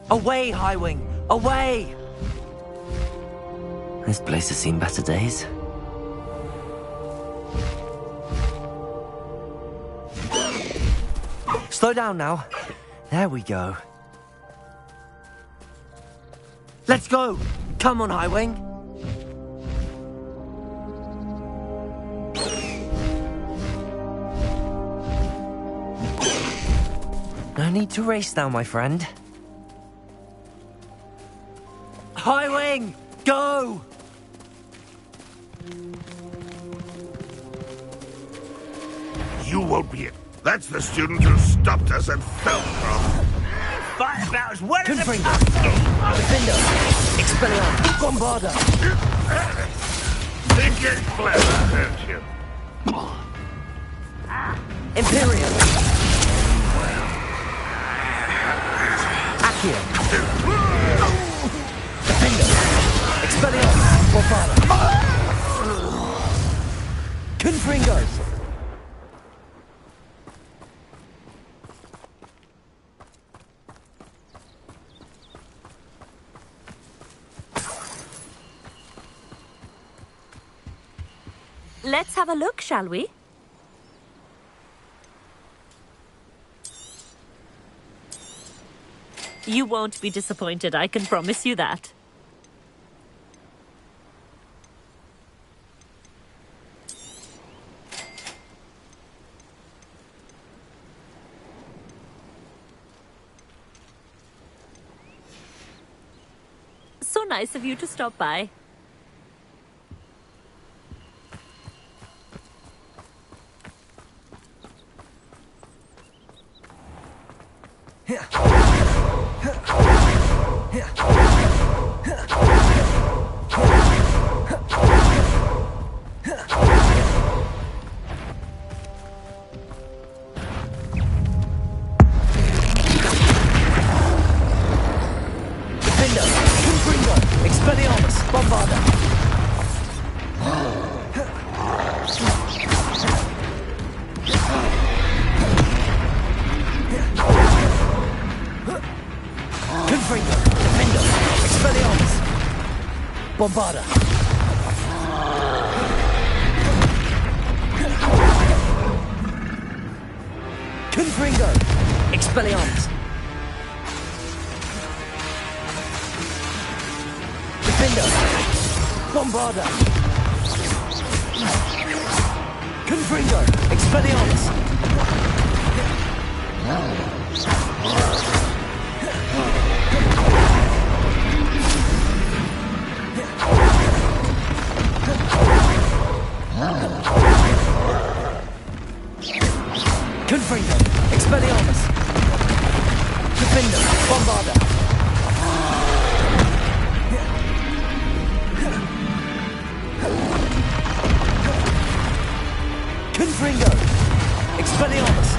Away, Highwing! Away! This place has seen better days. Slow down now. There we go. Let's go! Come on, Highwing! No need to race now, my friend. Highwing! Go! You won't be it. That's the student who stopped us and fell from. Fight about as well as a Confringo! Defender! Expelliarmus! Bombarda! Think you're clever, don't you? Imperium! Accio! Defender! Expelliarmus! Bombarda! Confringo! Let's have a look, shall we? You won't be disappointed, I can promise you that. So nice of you to stop by. Bombarda! Confringo! Expelliarmus! Defender! Bombarda! Confringo! Expelliarmus! Confringo! Expelliarmus! Defender! Bombarda! Confringo! Expelliarmus!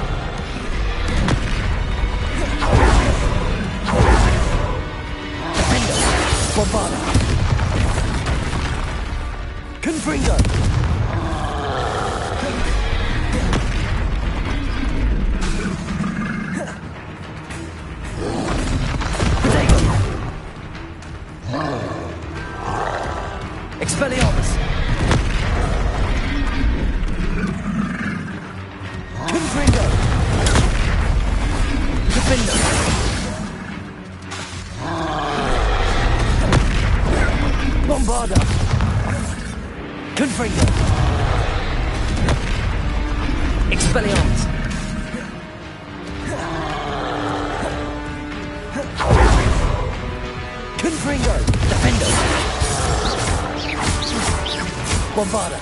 Defender! Bombarda! Confringo! Expelliarmus! Confringo! Defender! Bombarda! Confringo! Expelliarmus! Confringo! Defender! Bombarda!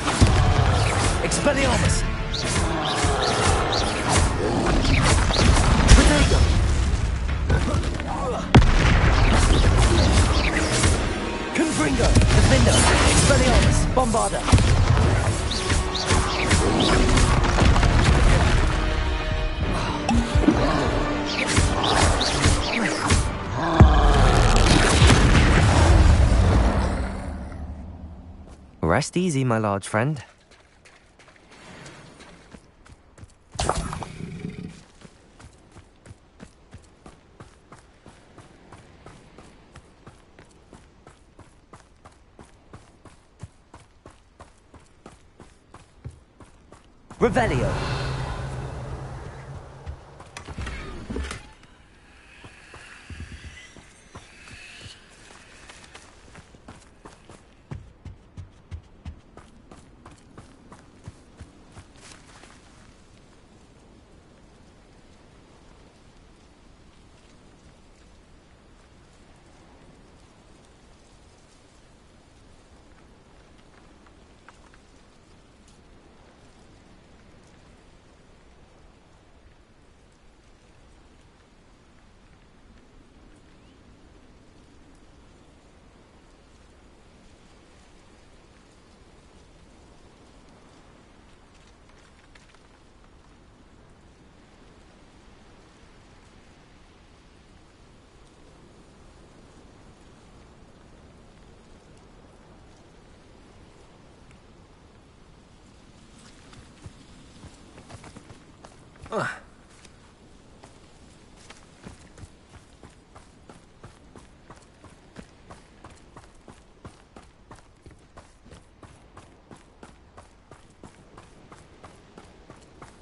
Expelliarmus! Protego! Confringo! Defender! Expelliarmus! Bombarda! Rest easy, my large friend. Revelio.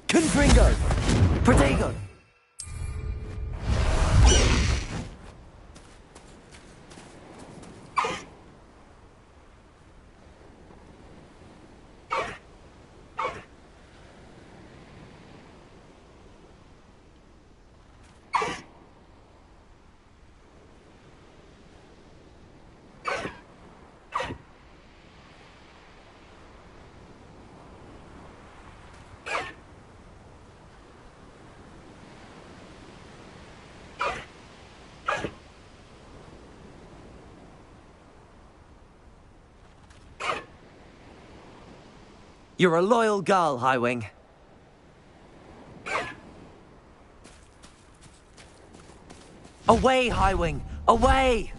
Confringo! Protego! You're a loyal girl, Highwing. Away, Highwing! Away!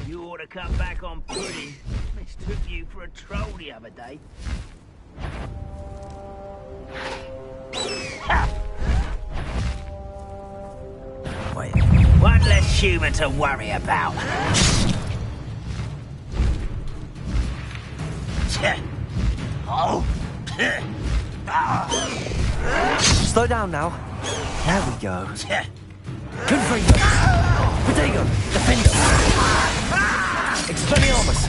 You ought to come back on pudding. Mistook you for a troll the other day. Wait, one less human to worry about. Oh. Slow down now. There we go. Confringo! Protego! Defendo! Expelliarmus!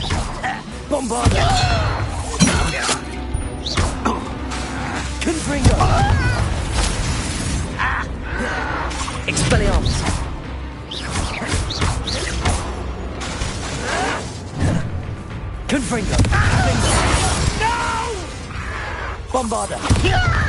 Bombarda! Confringo! Expelliarmus! Confringo! No! Bombarda!